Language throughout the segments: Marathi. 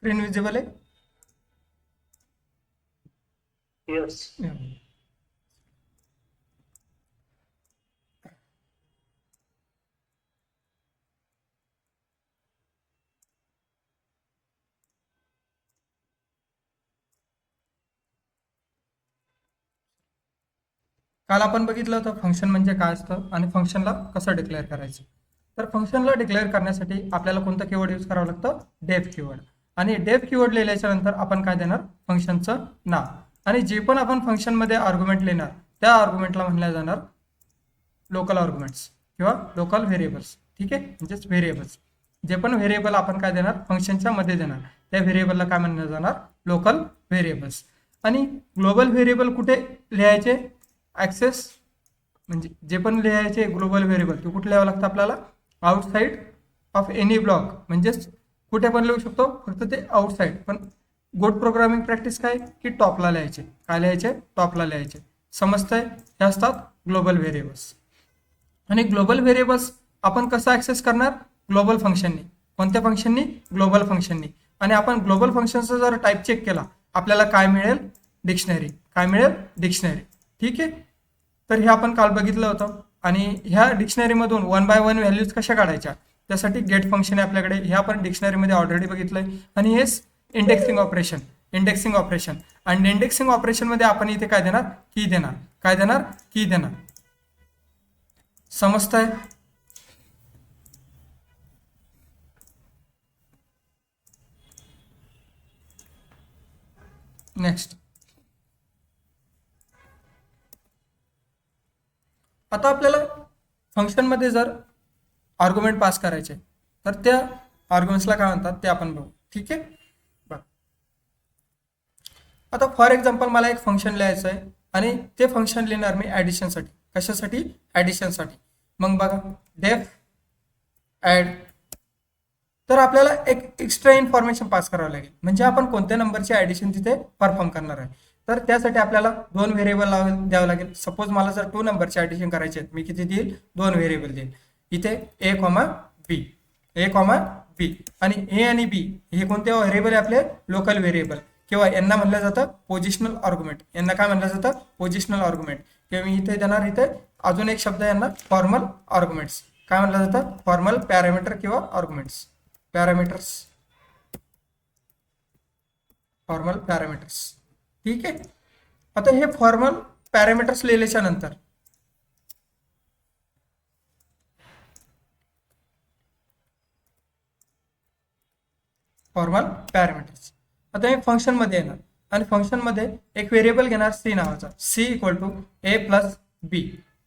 स्क्रीन विजिबल आहे? यस. काल आपण बघितलं होतं फंक्शन म्हणजे काय असतं आणि फंक्शनला कसं डिक्लेअर करायचं. तर फंक्शनला डिक्लेअर करण्यासाठी आपल्याला कोणतं कीवर्ड यूज करावं लागतं? डेफ कीवर्ड. आणि डेफ कीवर्ड लिहिल्याच्या नंतर आपण काय देणार? फंक्शनचं नाव. आणि जे पण आपण फंक्शनमध्ये आर्ग्युमेंट लिहिणार त्या आर्ग्युमेंटला म्हणल्या जाणार लोकल आर्ग्युमेंट्स किंवा लोकल व्हेरिएबल्स. ठीक आहे, म्हणजेच व्हेरिएबल्स. जे पण व्हेरिएबल आपण काय देणार? फंक्शनच्या मध्ये देणार त्या व्हेरिएबलला काय म्हणलं जाणार? Local variables. आणि ग्लोबल व्हेरिएबल कुठे लिहायचे? ॲक्सेस म्हणजे जे पण लिहायचे ग्लोबल व्हेरिएबल ते कुठे लिहावं लागतं आपल्याला? Outside of any block. म्हणजेच कुठे पण लिहू शकतो, फक्त ते आउटसाईड. पण गुड प्रोग्रामिंग प्रॅक्टिस काय की टॉपला लिहायचे. काय लिहायचे? टॉपला लिहायचे. समजतंय? हे असतात ग्लोबल व्हेरिएबल्स. आणि ग्लोबल व्हेरिएबल्स आपण कसं ॲक्सेस करणार? ग्लोबल फंक्शननी. कोणत्या फंक्शननी? ग्लोबल फंक्शननी. आणि आपण ग्लोबल फंक्शनचा जर टाईप चेक केला आपल्याला काय मिळेल? डिक्शनरी. काय मिळेल? डिक्शनरी. ठीक आहे, तर हे आपण काल बघितलं होतं. आणि ह्या डिक्शनरीमधून 1 बाय 1 व्हॅल्यूज कशा काढायच्या त्यासाठी गेट फंक्शन आहे आपल्याकडे. हे आपण डिक्शनरीमध्ये ऑलरेडी बघितलंय. आणि हेच इंडेक्सिंग ऑपरेशन. Indexing operation. आणि इंडेक्सिंग ऑपरेशनमध्ये आपण इथे काय देणार? की देणार. काय देणार? की देणार. समजतंय? नेक्स्ट, आता आपल्याला फंक्शनमध्ये जर आर्ग्युमेंट पास करायचे तर त्या आर्ग्युमेंट्सला काय म्हणतात ते आपण बघू. ठीक आहे, बघ आता फॉर एक्झाम्पल मला एक फंक्शन लिहायचं आहे आणि ते फंक्शन लिहिणार मी ॲडिशनसाठी. कशासाठी? ॲडिशनसाठी. मग बघा डेफ ॲड. तर आपल्याला एक एक्स्ट्रा इन्फॉर्मेशन पास करावं लागेल. म्हणजे आपण कोणत्या नंबरची ॲडिशन तिथे परफॉर्म करणार आहे. तर त्यासाठी आपल्याला 2 व्हेरिएबल द्यावं लागेल. सपोज मला जर 2 नंबरची ॲडिशन करायची आहे, मी किती देईल? 2 व्हेरिएबल देईल. इथे ए कॉमा बी. ए कॉमा बी. आणि ए आणि बी हे कोणते व्हेरिएबल आहे? आपले लोकल व्हेरिएबल. किंवा यांना म्हणलं जातं पोझिशनल आर्ग्युमेंट. यांना काय म्हणलं जातं? Positional argument. किंवा मी इथे देणार इथे अजून एक शब्द यांना फॉर्मल आर्ग्युमेंट्स. काय म्हणलं जातं? फॉर्मल पॅरामीटर किंवा आर्ग्युमेंट्स. पॅरामीटर्स. Formal parameters. ठीक आहे, आता हे फॉर्मल पॅरामीटर्स लिहिल्याच्या नंतर फॉर्मल पॅरामीटर्स. आता हे फंक्शनमध्ये येणार आणि फंक्शनमध्ये एक व्हेरिएबल घेणार सी नावाचा. C equal to A plus B.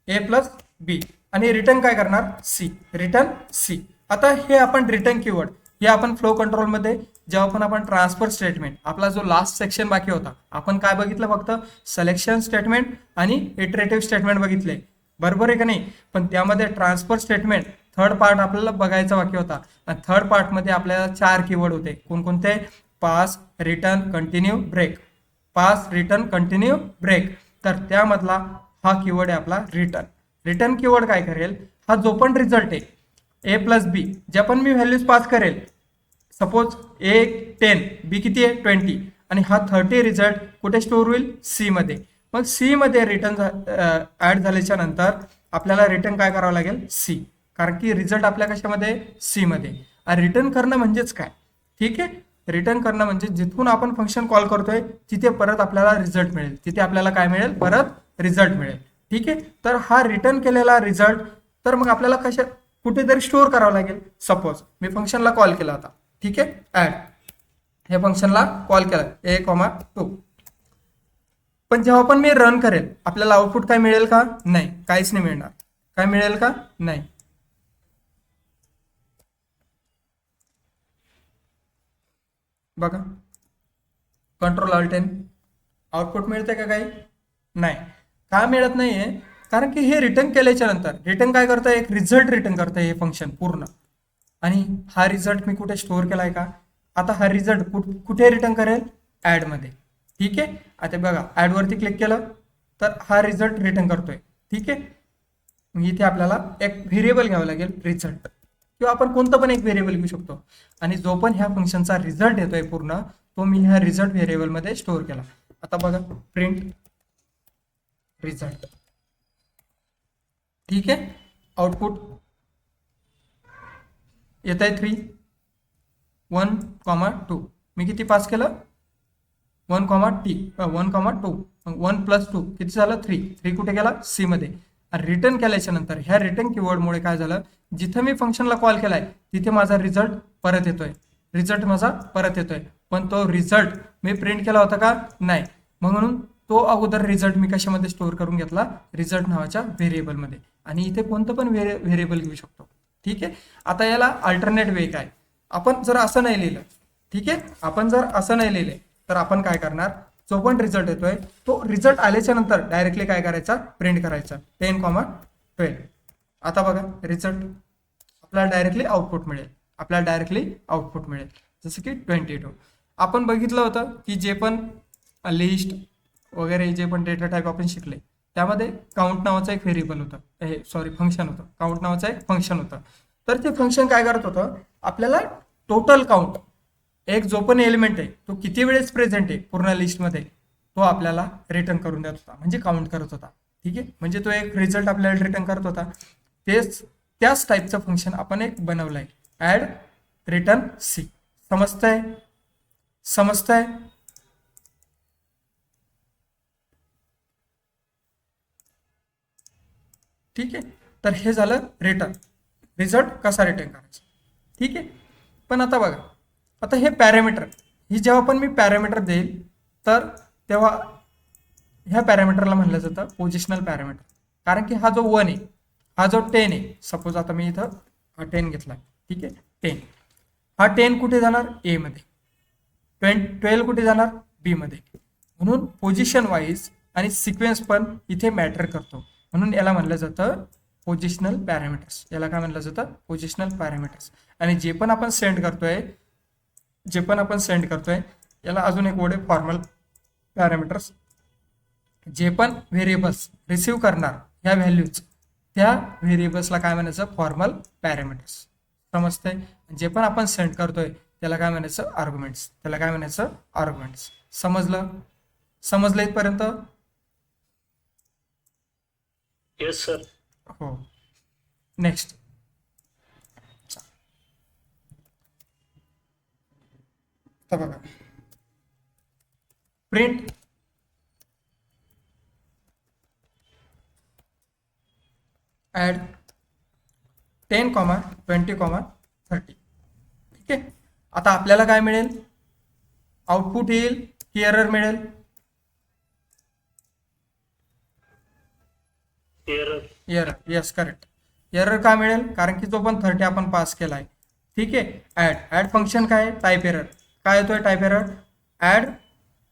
A plus B. आणि रिटर्न काय करणार? सी. Return C. आता हे आपण रिटर्न कीवर्ड हे आपण फ्लो कंट्रोलमध्ये जेव्हा पण आपण ट्रान्सफर स्टेटमेंट आपला जो लास्ट सेक्शन बाकी होता आपण काय बघितलं? फक्त सिलेक्शन स्टेटमेंट आणि इटरेटिव्ह स्टेटमेंट बघितले. बरोबर आहे का नाही? पण त्यामध्ये ट्रान्सफर स्टेटमेंट थर्ड पार्ट आपल्याला बघायचा बाकी होता. आणि थर्ड पार्टमध्ये आपल्याला 4 कीवर्ड होते. कोणकोणते? Pass, return, continue, break. Pass, return, continue, break. तर त्यामधला हा कीवर्ड आहे आपला रिटर्न. रिटर्न कीवर्ड काय करेल? हा जो पण रिझल्ट आहे ए प्लस बी ज्या पण मी व्हॅल्यूज पास करेल, सपोज ए 10 बी किती आहे? 20. आणि हा 30 रिझल्ट कुठे स्टोअर होईल? सी मध्ये. मग सी मध्ये रिटर्न ऍड झाल्याच्या नंतर आपल्याला रिटर्न काय करावं लागेल? सी. कारण की रिझल्ट आपल्या कशामध्ये? सी मध्ये. आणि रिटर्न करणं म्हणजेच काय? ठीक आहे, रिटर्न करणं म्हणजे जिथून आपण फंक्शन कॉल करतोय तिथे परत आपल्याला रिझल्ट मिळेल. तिथे आपल्याला काय मिळेल? परत रिझल्ट मिळेल. ठीक आहे, तर हा रिटर्न केलेला रिझल्ट तर मग आपल्याला कुठेतरी स्टोअर करावं लागेल. सपोज मी फंक्शनला कॉल केला होता. ठीक आहे, ऍड हे फंक्शनला कॉल केला ए कॉमा 2. पण जेव्हा पण मी रन करेल आपल्याला आउटपुट काय मिळेल का? नाही, काहीच नाही मिळणार. काय मिळेल का? नाही. बघा कंट्रोल ऑल्ट एन आउटपुट मिळते का? काही नाही. का मिळत नाहीये? कारण की हे रिटर्न केल्याच्या नंतर रिटर्न काय करतं? एक रिझल्ट रिटर्न करतं हे फंक्शन पूर्ण. आणि हा रिझल्ट मी कुठे स्टोअर केलाय का? आता हा रिझल्ट कुठे रिटर्न करेल? ऍड मध्ये. ठीक आहे, आता बघा ऍड वरती क्लिक केलं तर हा रिझल्ट रिटर्न करतोय. ठीक आहे, इथे आपल्याला एक व्हेरिएबल घ्यावं लागेल रिझल्ट किंवा आपण कोणतं पण एक व्हेरिएबल घेऊ शकतो आणि जो पण ह्या फंक्शनचा रिझल्ट येतोय पूर्ण तो मी ह्या रिझल्ट व्हेरिएबलमध्ये स्टोअर केला. आता बघा प्रिंट रिझल्ट. ठीक आहे, आउटपुट येत आहे 3 1,2. मी किती पास केलं 1,2. 1 + 2 किती झालं 3 कुठे गेला सी मध्ये. आणि रिटर्न केल्याच्या नंतर ह्या रिटर्न कीवर्डमुळे काय झालं, जिथं मी फंक्शनला कॉल केलाय तिथे माझा रिझल्ट परत येतोय. पण तो रिझल्ट मी प्रिंट केला होता का नाही, म्हणून तो अगोदर रिझल्ट मी कशामध्ये स्टोअर करून घेतला, रिझल्ट नावाच्या व्हेरिएबलमध्ये. आणि इथे कोणतं पण व्हेरिएबल घेऊ शकतो. ठीक आहे, आता याला अल्टरनेट वे काय, आपण जर असं नाही लिहिलं, ठीक आहे, आपण जर असं नाही लिहिले तर आपण काय करणार, जो पण रिझल्ट येतोय तो रिझल्ट आल्याच्या नंतर डायरेक्टली काय करायचा, प्रिंट करायचा 10,12. आता बघा रिझल्ट आपल्याला डायरेक्टली आउटपुट मिळेल जसं की 22. आपण बघितलं होतं की जे पण लिस्ट वगैरे जे पण डेटा टाईप आपण शिकले त्यामध्ये काउंट नावाचं एक व्हेरिएबल होतं, फंक्शन होतं. काउंट नावाचं एक फंक्शन होतं. तर ते फंक्शन काय करत होतं, आपल्याला टोटल काउंट, एक जो पण एलिमेंट आहे तो किती वेळेस प्रेझेंट आहे पूर्ण लिस्टमध्ये तो आपल्याला रिटर्न करून देत होता, म्हणजे काउंट करत होता. ठीक आहे, म्हणजे तो एक रिझल्ट आपल्याला रिटर्न करत होता. त्याच टाईपचं फंक्शन आपण एक बनवलंय, ऍड रिटर्न सी. समजतंय? ठीक आहे, तर हे झालं रिझल्ट कसा रिटर्न करायचा. ठीक आहे, पण आता बघा, आता हे पॅरामीटर, ही जेव्हा पण मी पॅरामीटर देईल तर तेव्हा ह्या पॅरामीटरला म्हणलं जातं पोझिशनल पॅरामीटर. कारण की हा जो 1 आहे, हा जो 10 आहे, सपोज आता मी इथं हा 10 घेतला. ठीक आहे, 10, हा 10 कुठे जाणार ए मध्ये, 12 कुठे जाणार बी मध्ये. म्हणून पोझिशन वाईज आणि सिक्वेन्स पण इथे मॅटर करतो. म्हणून याला म्हणलं जातं पोझिशनल पॅरामीटर्स. याला काय म्हणलं जातं, पोझिशनल पॅरामीटर्स. आणि जे पण आपण सेंड करतोय याला अजून एक वर्ड आहे फॉर्मल पॅरामीटर्स. जे पण व्हेरिएबल्स रिसिव्ह करणार ह्या व्हॅल्यूज, त्या व्हेरिएबल्सला काय म्हणायचं, फॉर्मल पॅरामीटर्स. समजतंय? जे पण आपण सेंड करतोय त्याला काय म्हणायचं, आर्ग्युमेंट्स. समजलं इथपर्यंत? Yes sir. हो. नेक्स्ट बघा, प्रिंट ऍड 10, 20, 30. ठीक आहे, आता आपल्याला काय मिळेल, आउटपुट येईल की एरर मिळेल? एरर. Yes, correct. एरर का मिळेल, कारण की जो पण 30 आपण पास केलाय. ठीक आहे, ऍड फंक्शन काय, टाईप एरर. काय येतोय type error, add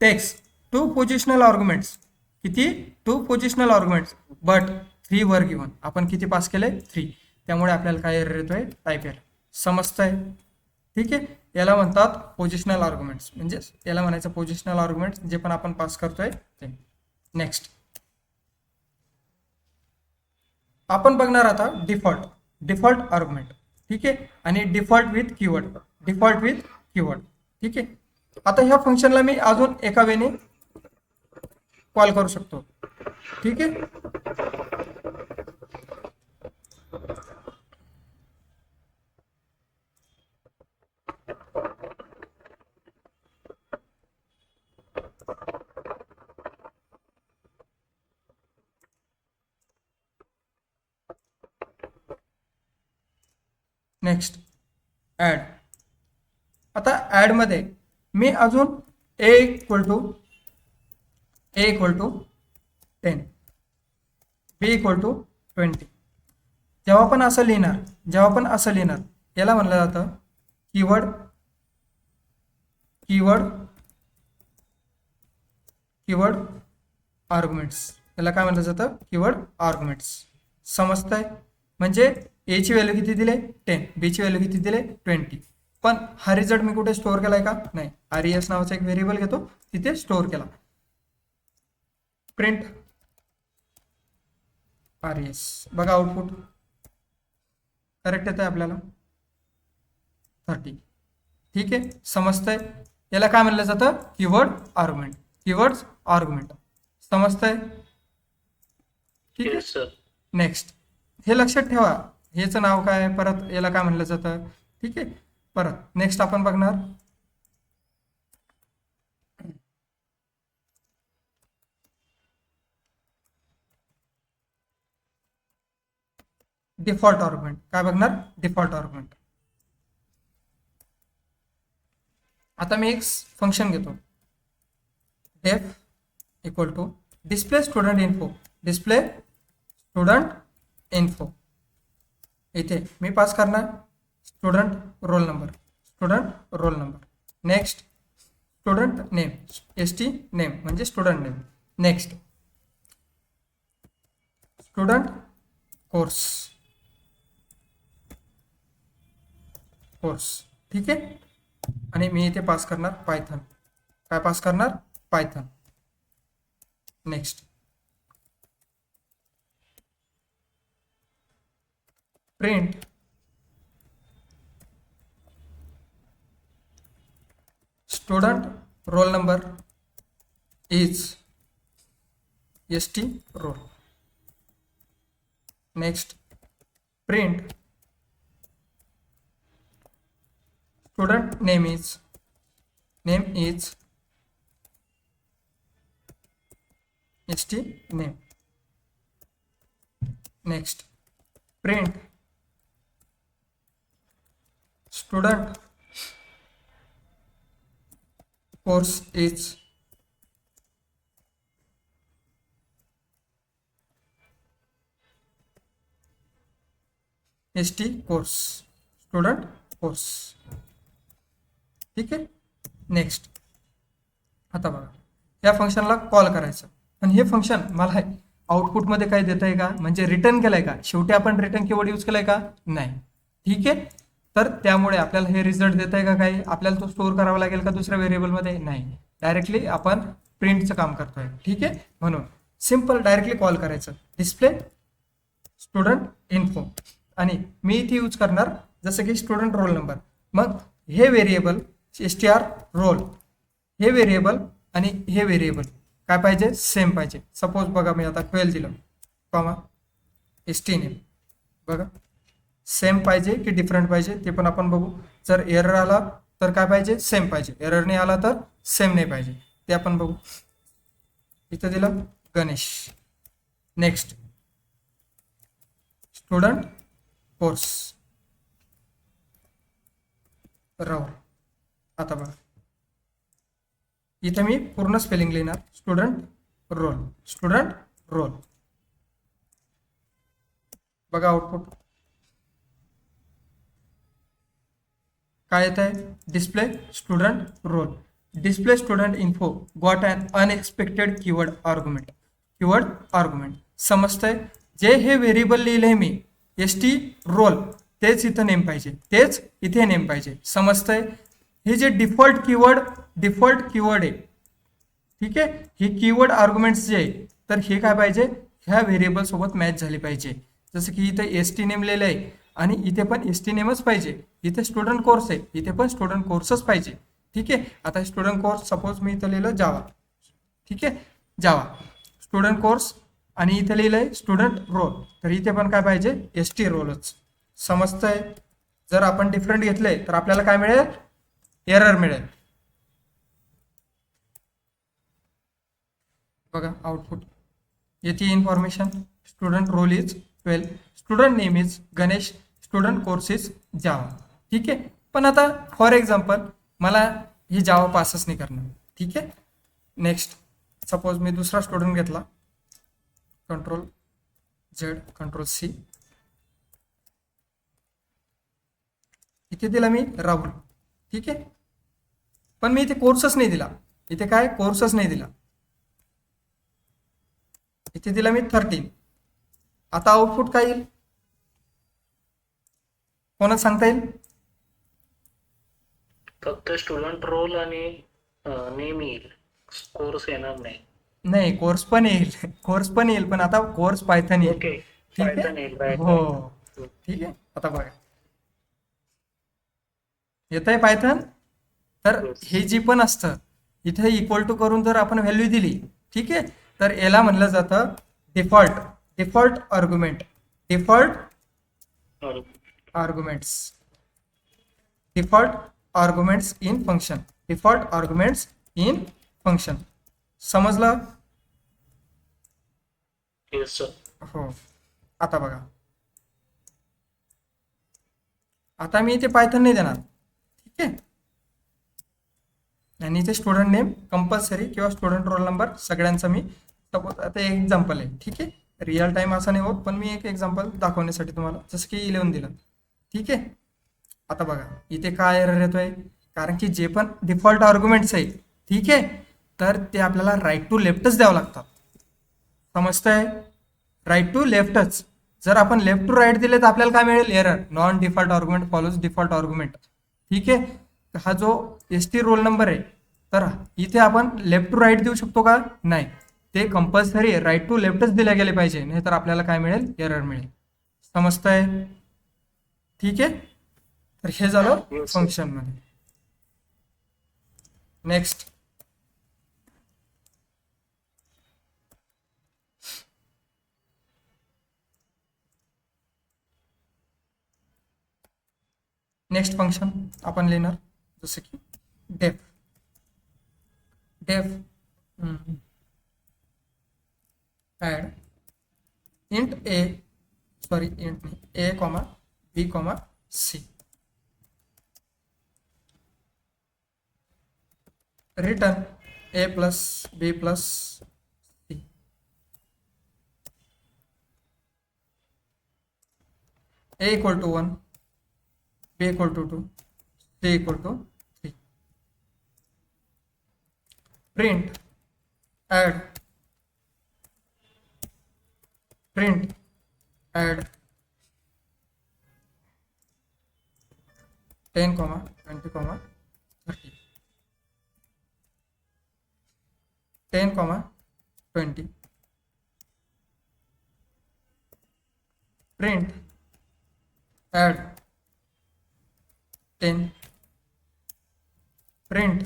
takes 2 positional arguments. किती, 2 positional arguments, but 3 were given. आपण किती पास केले, 3. त्यामुळे आपल्याला काय एरर येतोय, टाईप एरर. समजतंय? ठीक आहे, याला म्हणतात पोझिशनल आर्ग्युमेंट्स. म्हणजे याला म्हणायचं पोझिशनल आर्ग्युमेंट्स जे पण आपण पास करतोय ते. नेक्स्ट आपण बघणार आता डिफॉल्ट आर्ग्युमेंट. ठीक आहे, आणि डिफॉल्ट विथ कीवर्ड. ठीक आहे, आता ह्या फंक्शनला मी अजून एका वेने कॉल करू शकतो. ठीक आहे, नेक्स्ट ऍड. आता ऍड मध्ये मी अजून A equal to 10, B equal to 20. जेव्हा पण असं लिहिणार याला म्हणलं जातं कीवर्ड आर्ग्युमेंट्स. याला काय म्हणलं जातं, कीवर्ड आर्ग्युमेंट्स. समजतंय? म्हणजे ए ची व्हॅल्यू किती दिले, 10, बी ची व्हॅल्यू किती दिले, 20. पण हा रिझल्ट मी कुठे स्टोअर केलाय का, नाही. RES नावाचा एक व्हेरिएबल घेतो, तिथे स्टोअर केला. Print RES. बघा आउटपुट करेक्ट येत आहे आपल्याला. 30. ठीक आहे, समजतंय? याला काय म्हणलं जातं? Keyword argument. Keywords argument. समजतंय? ठीक आहे. Yes sir. नेक्स्ट, हे लक्षात ठेवा, हेचं नाव काय, परत याला काय म्हणलं जातं. ठीक आहे. परत नेक्स्ट आपण बघणार डिफॉल्ट आर्ग्युमेंट. काय बघणार? Default argument. आता मी एक फंक्शन घेतो, def equal to display student info. Display student info. इथे मी पास करणार student roll number. Student roll number. Next, student name. ST name म्हणजे student name. Next, student course. Course. ठीक आहे. आणि मी इथे पास करणार पायथन. काय पास करणार? Python. Next, print student roll number is ST roll. Next, print student name is ST name. Next, print student course is ST course. Student course. ठीक आहे. नेक्स्ट, आता बघा, या फंक्शनला कॉल करायचं आणि हे फंक्शन मला आउटपुटमध्ये काय देत आहे का, म्हणजे रिटर्न केलंय का? शेवटी आपण रिटर्न कीवर्ड यूज केलाय का? नाही. ठीक आहे. तर त्यामुळे आपल्याला हे रिझल्ट देत आहे का काही? आपल्याला तो स्टोअर करावा लागेल का दुसऱ्या व्हेरिएबलमध्ये? नाही. डायरेक्टली आपण प्रिंटचं काम करतोय. ठीक आहे. म्हणून सिम्पल डायरेक्टली कॉल करायचं डिस्प्ले स्टुडंट इन्फो. आणि मी इथे यूज करणार जसं की स्टुडंट रोल नंबर. मग हे व्हेरिएबल STR रोल, हे व्हेरिएबल आणि हे व्हेरिएबल काय पाहिजे? सेम पाहिजे. सपोज बघा, मी आता 12 दिलं, कॉमा ST नेम. बघा, सेम पाहिजे की डिफरंट पाहिजे ते पण आपण बघू. जर एरर आला तर काय पाहिजे? सेम पाहिजे. एरर नाही आला तर सेम नाही पाहिजे, ते आपण बघू. इथं दिलं Ganesh. Next, student course Rahul. आता बघा, इथे मी पूर्ण स्पेलिंग लिहिणार स्टुडंट रोल. Student roll. बघा आउटपुट काय येत आहे? Display student roll. Display student info got an unexpected keyword argument. Keyword argument. समजतंय? जे हे व्हेरिएबल लिहिले मी ST रोल, तेच इथं नेम पाहिजे, तेच इथे नेम पाहिजे. समजतंय? हे जे डिफॉल्ट कीवर्ड आहे, ठीक आहे, हे कीवर्ड आर्ग्युमेंट्स जे आहे, तर हे काय पाहिजे? ह्या व्हेरिएबल सोबत मॅच झाली पाहिजे. जसं की इथे ST नेम लिहिलं आहे आणि इथे पण ST नेमच पाहिजे. इथे स्टुडंट कोर्स आहे, इथे पण स्टुडंट कोर्सच पाहिजे. ठीक आहे. आता स्टुडंट कोर्स सपोज मी इथं लिहिलं जावा. ठीक आहे, जावा स्टुडंट कोर्स आणि इथे लिहिलंय स्टुडंट रोल, तर इथे पण काय पाहिजे? ST रोलच. समजतंय? जर आपण डिफरंट घेतले तर आपल्याला काय मिळेल? एरर मिळेल. बघा आउटपुट येथे information student roll is 12, student name is Ganesh, student course is Java. ठीक आहे. पण आता फॉर एक्झाम्पल मला ही जावा पासच नाही करणार. ठीक आहे. नेक्स्ट, सपोज मी दुसरा स्टुडंट घेतला, Ctrl+Z Ctrl+C, इथे दिला मी राहुल. ठीक आहे. पण मी इथे कोर्सच नाही दिला. इथे काय? कोर्सच नाही दिला. इथे दिला मी 13. आता आउटपुट काय येईल? कोणाला सांगता येईल? फक्त स्टुडंट रोल आणि नेम येईल, कोर्स येणार नाही. नाही, कोर्स पण येईल, पण आता कोर्स पायथन येईल. ओके, ठीक Python आहे. येईल, right. हो, ठीक आहे. आता बघा, येत आहे पायथन. तर Yes. हे जी पण असतं इथे इक्वल टू करून जर आपण व्हॅल्यू दिली, ठीक आहे, तर याला म्हणलं जातं default argument, default Or arguments, default arguments in function, default arguments in function. समजलं? yes sir. हो. आता बघा, आता मी इथे पायथन नाही देणार, ठीक आहे, आणि इथे स्टुडंट नेम कंपल्सरी किंवा स्टुडंट रोल नंबर सगळ्यांचा मी सपोज आता एक एक्झाम्पल आहे, ठीक आहे, रिअल टाइम असं नाही होत, पण मी एक एक्झाम्पल दाखवण्यासाठी तुम्हाला, जसं की 11 दिलं, ठीक आहे. आता बघा इथे काय एरर येतोय, कारण की जे पण डिफॉल्ट आर्ग्युमेंट्स आहे, ठीक आहे, तर ते आपल्याला राईट टू लेफ्टच द्यावं लागतात. समजतंय? राईट टू लेफ्टच. जर आपण लेफ्ट टू राईट दिले तर आपल्याला काय मिळेल, error, non default argument follows default argument, ठीक आहे. हा जो ST रोल नंबर आहे, तर इथे आपण लेफ्ट टू राईट देऊ शकतो का, नाही, ते कंपल्सरी राईट टू लेफ्टच दिले गेले पाहिजे, नाही तर आपल्याला काय मिळेल, एरर मिळेल. समजतंय? ठीक आहे. तर हे झालं Yes, sir. फंक्शन मध्ये. नेक्स्ट, नेक्स्ट फंक्शन आपण लिहिणार जसं की def, def add int A, sorry int नाही, A comma B comma C, return A plus B plus C, A equal to 1, b equal to 2, c equal to 3. Print add 10, 20, 30, 10, 20. Print add 10, print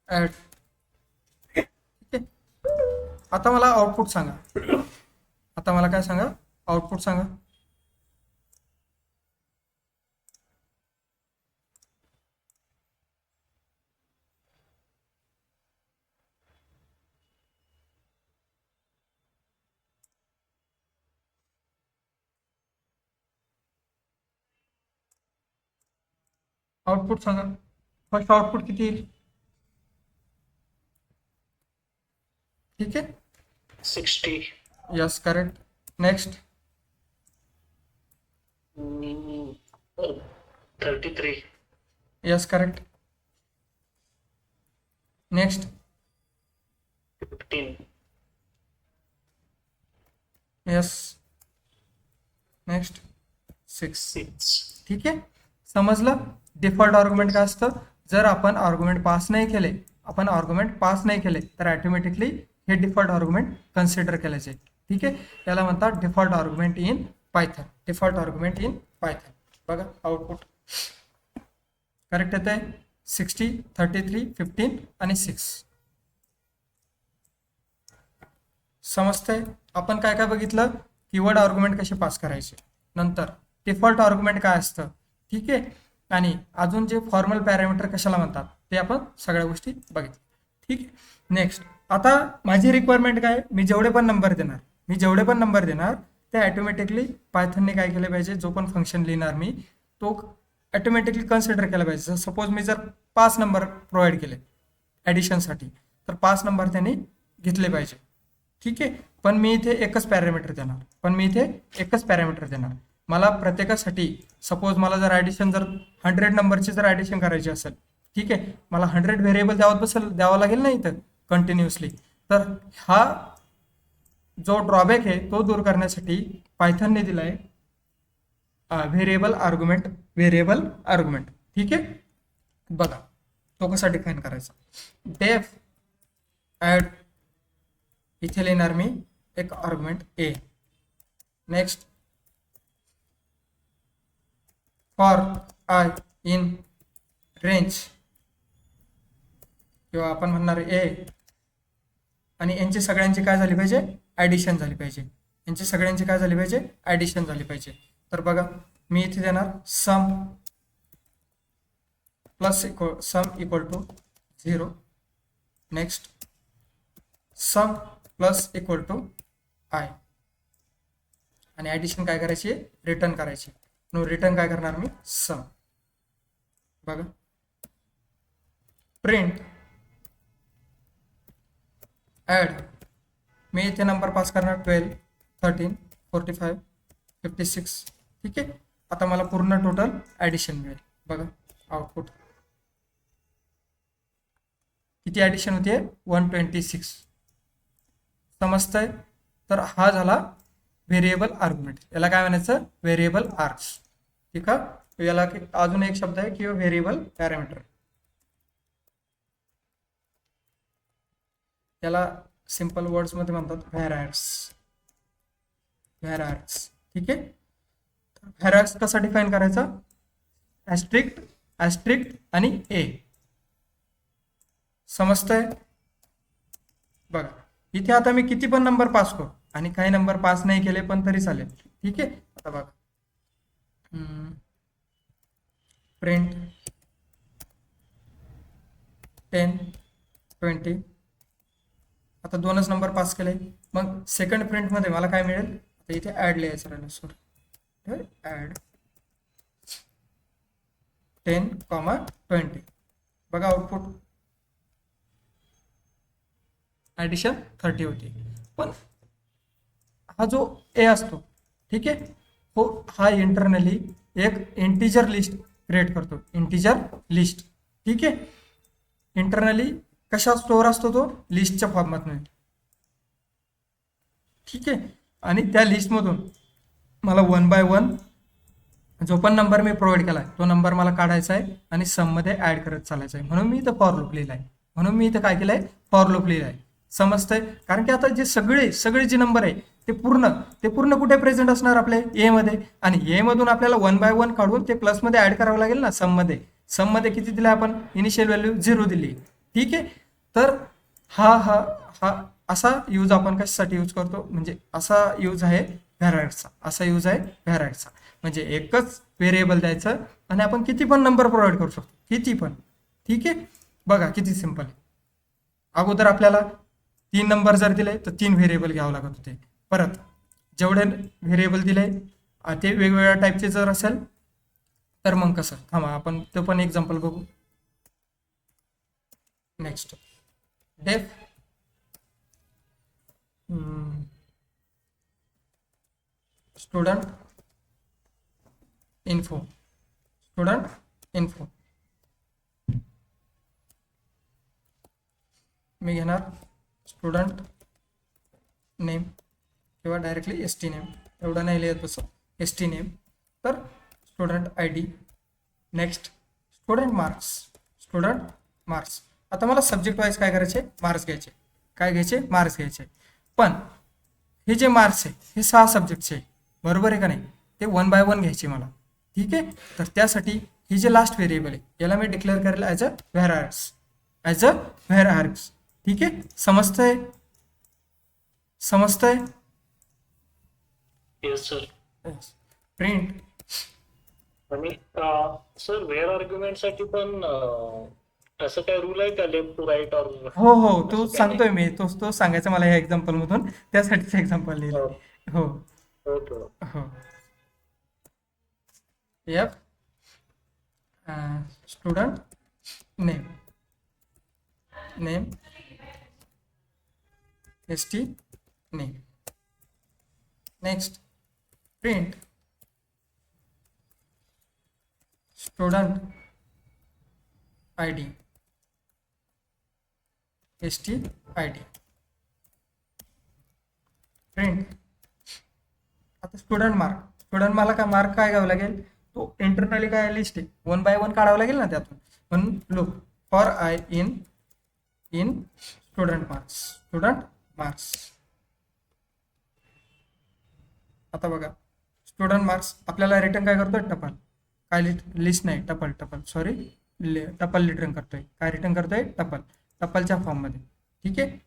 add, ठीक आहे. आता मला आउटपुट सांगा, आता मला काय सांगा, आउटपुट सांगा. आउटपुट सांगा, फर्स्ट आउटपुट किती येईल, ठीक आहे, 60. Yes correct. Next, 33. Yes correct. Next, 15. Yes. Next 6, 6. ठीक आहे. समजलं डिफॉल्ट आर्ग्युमेंट काय असतं, जर आपण आर्ग्युमेंट पास नाही केले तर ऑटोमॅटिकली हे डिफॉल्ट आर्ग्युमेंट कन्सिडर केले जाईल, ठीक आहे. याला म्हणतात default argument in Python, default argument in Python. बघा आउटपुट करेक्ट येत आहे, 60, 33, 15 आणि 6. समजतंय? आपण काय काय बघितलं, कीवर्ड आर्ग्युमेंट कसे पास करायचे, नंतर डिफॉल्ट आर्ग्युमेंट काय असतं, ठीक आहे, आणि अजून जे फॉर्मल पॅरामीटर कशाला म्हणतात ते आपण सगळ्या गोष्टी बघितल्या, ठीक आहे. नेक्स्ट, आता माझी रिक्वायरमेंट काय, मी जेवढे पण नंबर देणार ते ऑटोमॅटिकली पायथनने काय केलं पाहिजे, जो पण फंक्शन लिहिणार मी तो ऑटोमॅटिकली कन्सिडर केला पाहिजे. सपोज मी जर 5 नंबर प्रोव्हाइड केले ॲडिशनसाठी, तर 5 नंबर त्यांनी घेतले पाहिजे, ठीक आहे. पण मी इथे एकच पॅरामीटर देणार, मला प्रत्येकासाठी सपोज मला जर ॲडिशन जर 100 नंबरची जर ॲडिशन करायची असेल, ठीक आहे, मला 100 व्हेरिएबल द्यावं लागेल ना इथं कंटिन्युअसली. तर हा जो ड्रॉबॅक आहे तो दूर करण्यासाठी पायथनने दिलाय व्हेरिएबल आर्ग्युमेंट, ठीक आहे. बघा तो कसा डिफाईन करायचा, डेफ ॲड, इथे लिहिणार मी एक argument A. Next, for I in range, किंवा आपण म्हणणार ए, आणि यांची सगळ्यांची काय झाली पाहिजे, ॲडिशन झाली पाहिजे. यांची सगळ्यांची काय झाली पाहिजे, ॲडिशन झाली पाहिजे. तर बघा मी इथे देणार sum plus sum equal to 0. Next sum plus equal to I, आणि ॲडिशन काय करायची, रिटर्न करायची. म्हणून रिटर्न काय करणार मी, सम. बघा प्रिंट ॲड, मी इथे नंबर पास करणार 12, 13, 45, 56. ठीक आहे. आता मला पूर्ण टोटल ॲडिशन मिळेल. बघा आउटपुट किती ॲडिशन होते, 126. समजतंय. तर हा झाला व्हेरिएबल आर्ग्युमेंट. याला काय म्हणायचं, व्हेरिएबल आर्ग्स. ठीक आहे. याला अजून एक शब्द आहे किंवा व्हेरिएबल पॅरामीटर. याला सिंपल वर्ड्स मध्ये म्हणतात व्हेरिएबल्स. व्हेरिएबल्स. ठीक आहे. व्हेरिएबल्स कसा डिफाइन करायचा, ॲस्ट्रिक्ट, ॲस्ट्रिक्ट आणि ए. समजतंय. बघा इथे आता मी किती पण नंबर पास करू आणि काही नंबर पास नाही केले पण तरी चालेल. ठीक आहे. आता बघा प्रिंट 10, 20. आता 2च नंबर पास केले. मग सेकंड प्रिंटमध्ये मला काय मिळेल, आता इथे ॲड लिहायचं राहिलं, सॉरी, ॲड 10, 20. बघा आउटपुट ॲडिशन 30 होती. पण हा जो ए असतो, ठीक आहे, हो, हा इंटरनली एक इंटिजर लिस्ट क्रिएट करतो. Integer list. ठीक आहे. इंटरनली कशा स्टोअर असतो तो, लिस्टच्या फॉर्ममधून. ठीक आहे. आणि त्या लिस्टमधून मला 1 बाय 1 जो पण नंबर मी प्रोव्हाइड केला आहे तो नंबर मला काढायचा आहे आणि सममध्ये ॲड करत चालायचं आहे. म्हणून मी इथं फॉर लूप लिहिलं आहे. म्हणून मी इथं काय केलं आहे, फॉर लूप लिहिलं आहे. समजतंय. कारण की आता जे सगळे जे नंबर आहे ते पूर्ण कुठे प्रेझेंट असणार, आपले ए मध्ये. आणि ए मधून आपल्याला 1 बाय 1 काढून ते प्लसमध्ये ॲड करावं लागेल ना सममध्ये. सममध्ये किती दिलं आपण, इनिशियल व्हॅल्यू 0 दिली. ठीक आहे. तर हा असा यूज आपण कशासाठी यूज करतो, म्हणजे असा यूज आहे व्हेरिएबल्सचा. असा यूज आहे व्हेरिएबल्सचा. म्हणजे एकच व्हेरिएबल द्यायचं आणि आपण किती पण नंबर प्रोव्हाइड करू शकतो, किती पण. ठीक आहे. बघा किती सिंपल आहे. अगोदर आपल्याला 3 नंबर जर दिले तर 3 व्हेरिएबल घ्यावं लागत होते. परत जेवढे व्हेरिएबल दिले ते वेगवेगळ्या टाईपचे जर असेल तर मग कसं, थांबा आपण तो पण एक्झाम्पल बघू. नेक्स्ट डेफ स्टुडंट इन्फो. मी घेणार स्टुडंट नेम किंवा डायरेक्टली ST नेम. एवढं नाही लिहित बसं, ST नेम. तर student ID. Next student marks. आता मला सब्जेक्ट वाईज काय करायचे, मार्क्स घ्यायचे. मार्क्स घ्यायचे. पण हे जे मार्क्स आहे हे 6 सब्जेक्टचे आहे, बरोबर आहे का नाही. ते 1 बाय 1 घ्यायचे मला. ठीक आहे. तर त्यासाठी हे जे लास्ट व्हेरिएबल आहे याला मी डिक्लेअर करेल ॲज अ व्हेरिएबल्स. ठीक आहे. समजतंय. Yes sir. प्रिंट. आणि सर वेअर आर्ग्युमेंट साठी पण असं काय रूल आहे का, लेफ्ट टू राईट ऑर? हो तो सांगतोय मी, तो सांगायचा मला या एक्झाम्पल मधून, त्यासाठीच एक्झाम्पल लिहिलं. हो F student name ST name. Next print student ID ST ID. Print आता स्टुडंट मला काय मार्क काय घ्यावं लागेल, तो इंटरनली काय लिस्ट आहे 1 बाय 1 काढावं लागेल ना त्यातून. म्हणून look for I in student marks. आता बघा स्टुडंट मार्क्स आपल्याला रिटर्न काय करतोय, टपल. काय लिस्ट नाही, टपल सॉरी, टपल रिटर्न करतोय. काय रिटर्न करतोय? टपलच्या फॉर्ममध्ये. ठीक आहे.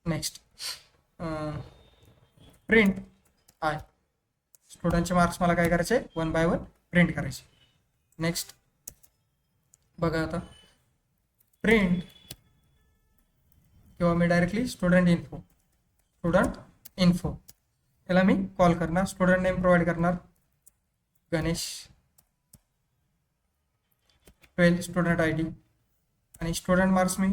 Next print I. स्टुडंटचे मार्क्स मला काय करायचे? 1 by 1 प्रिंट करायचे. नेक्स्ट बघा आता प्रिंट, किंवा मी डायरेक्टली स्टुडंट इन्फो याला मी कॉल करणार. स्टुडंट नेम प्रोव्हाइड करणार गणेश, 12 स्टुडंट ID, आणि स्टुडंट मार्क्स मी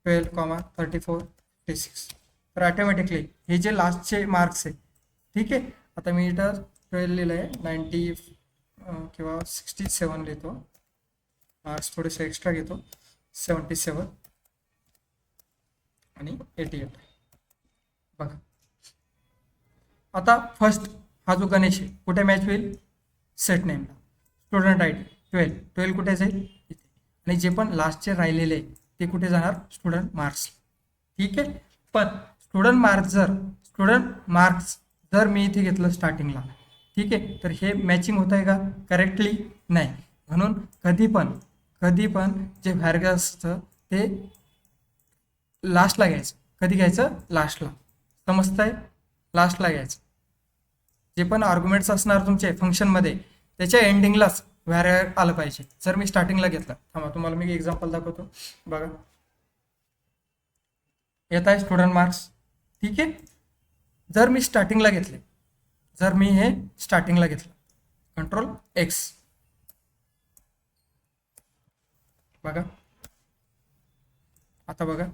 12, 34, 56. तर ऑटोमॅटिकली हे जे लास्टचे मार्क्स आहे, ठीक आहे. आता मी इथं 12 लिहिलं आहे, 90 किंवा 67 लिहितो, मार्क्स थोडेसे एक्स्ट्रा घेतो, 77 आणि 88. बघा आता फर्स्ट हा जो गणेश आहे कुठे मॅच होईल? सेट नेमला. स्टुडंट ID 12 कुठे जाईल? इथे. आणि जे पण लास्टचे राहिलेले आहे ते कुठे जाणार? Student marks. ठीक आहे. पण स्टुडंट मार्क्स जर मी इथे घेतलं स्टार्टिंगला, ठीक आहे, तर हे मॅचिंग होत आहे का करेक्टली? नाही. म्हणून कधी पण जे व्हॅल्यू असतं ते लास्टला घ्यायचं. कधी घ्यायचं? लास्टला. समजतंय? लास्टला घ्यायचं. जे पण आर्ग्युमेंट्स असणार तुमचे फंक्शनमध्ये त्याच्या एंडिंगलाच व्हॅरिएबल आलं पाहिजे. जर मी स्टार्टिंगला घेतलं, थांबा तुम्हाला मी एक्झाम्पल दाखवतो. बघा येत आहे स्टुडंट मार्क्स. ठीक आहे. जर मी स्टार्टिंगला घेतले, कंट्रोल X, बघा आता बघा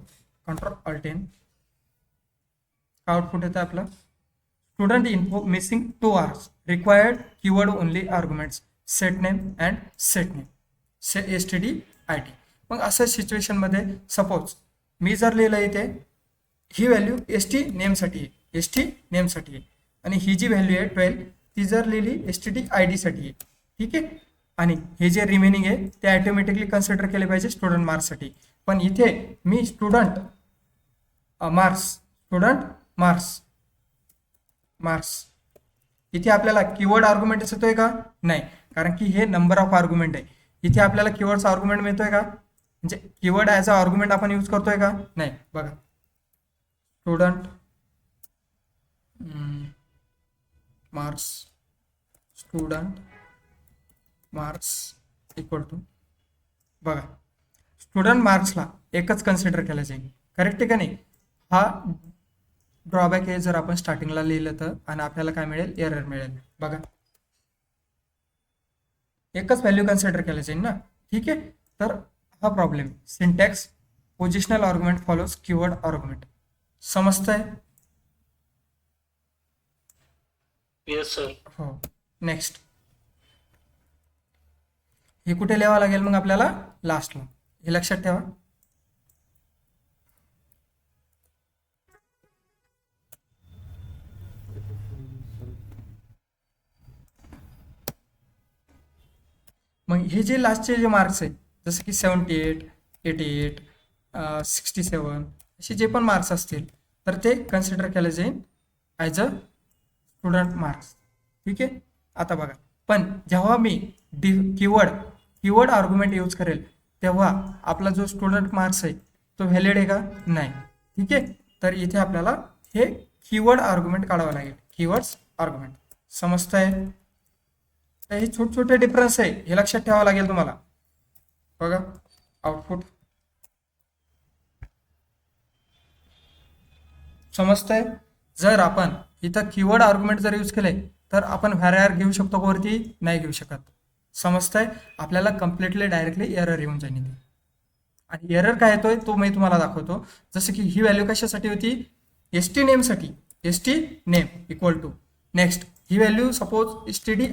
कंट्रोल Alt N, आउटपुट येतं आपलं student info missing 2 R's, required keyword only arguments, set name and set name, STD ID. मग अशा सिच्युएशनमध्ये सपोज मी जर लिहिलं इथे ही व्हॅल्यू ST नेमसाठी आहे, आणि ही जी व्हॅल्यू आहे 12 ती जर लिहिली STD ID साठी आहे. ठीक आहे. आणि हे जे रिमेनिंग आहे ते ऑटोमॅटिकली कन्सिडर केले पाहिजे स्टुडंट मार्क्ससाठी. पण इथे मी स्टुडंट मार्क्स इथे आपल्याला कीवर्ड आर्ग्युमेंट येतोय का? नाही, कारण की हे नंबर ऑफ आर्ग्युमेंट आहे. इथे आपल्याला कीवर्डचा आर्ग्युमेंट मिळतोय का? म्हणजे कीवर्ड ॲज अ आर्ग्युमेंट आपण यूज करतोय का? नाही. बघा स्टुडंट मार्क्स इक्वल टू, बघा स्टुडंट मार्क्सला एकच कन्सिडर केलं जाईल. करेक्ट आहे का नाही? हा ड्रॉबॅक आहे जर आपण स्टार्टिंगला लिहिलं तर, आणि आपल्याला काय मिळेल? एरर मिळेल. बघा एकच व्हॅल्यू कन्सिडर केलं जाईल ना. ठीक आहे. तर हा problem. Syntax positional argument follows keyword argument. समजतंय? Yes sir. हो. नेक्स्ट हे कुठे लिहावं लागेल मग आपल्याला? लास्टला. हे लक्षात ठेवा. मग हे जे लास्टचे जे मार्क्स आहेत जसं की 78, 88, 67 असे जे पण मार्क्स असतील तर ते कन्सिडर केलं जाईल ॲज अ स्टुडंट मार्क्स. ठीक आहे. आता बघा, पण जेव्हा मी कीवर्ड आर्ग्युमेंट यूज करेल तेव्हा आपला जो स्टुडंट मार्क्स आहे तो व्हॅलिड आहे का? नाही. ठीक आहे. तर इथे आपल्याला हे कीवर्ड आर्ग्युमेंट काढावं लागेल. Keywords argument. समजतंय? तर हे छोटे डिफरन्स आहे, हे लक्षात ठेवावं लागेल तुम्हाला. बघा आउटपुट. समजतंय? जर आपण इथं कीवर्ड आर्ग्युमेंट जर यूज केले तर आपण व्हॅरिएबल घेऊ शकतो का वरती? नाही घेऊ शकत. समजतंय? आपल्याला कम्प्लिटली डायरेक्टली एरर येऊन जाईल. आणि एरर काय येतोय तो मी तुम्हाला दाखवतो. जसं की ही व्हॅल्यू कशासाठी होती? ST नेमसाठी. ST name equal to next ही व्हॅल्यू सपोज STD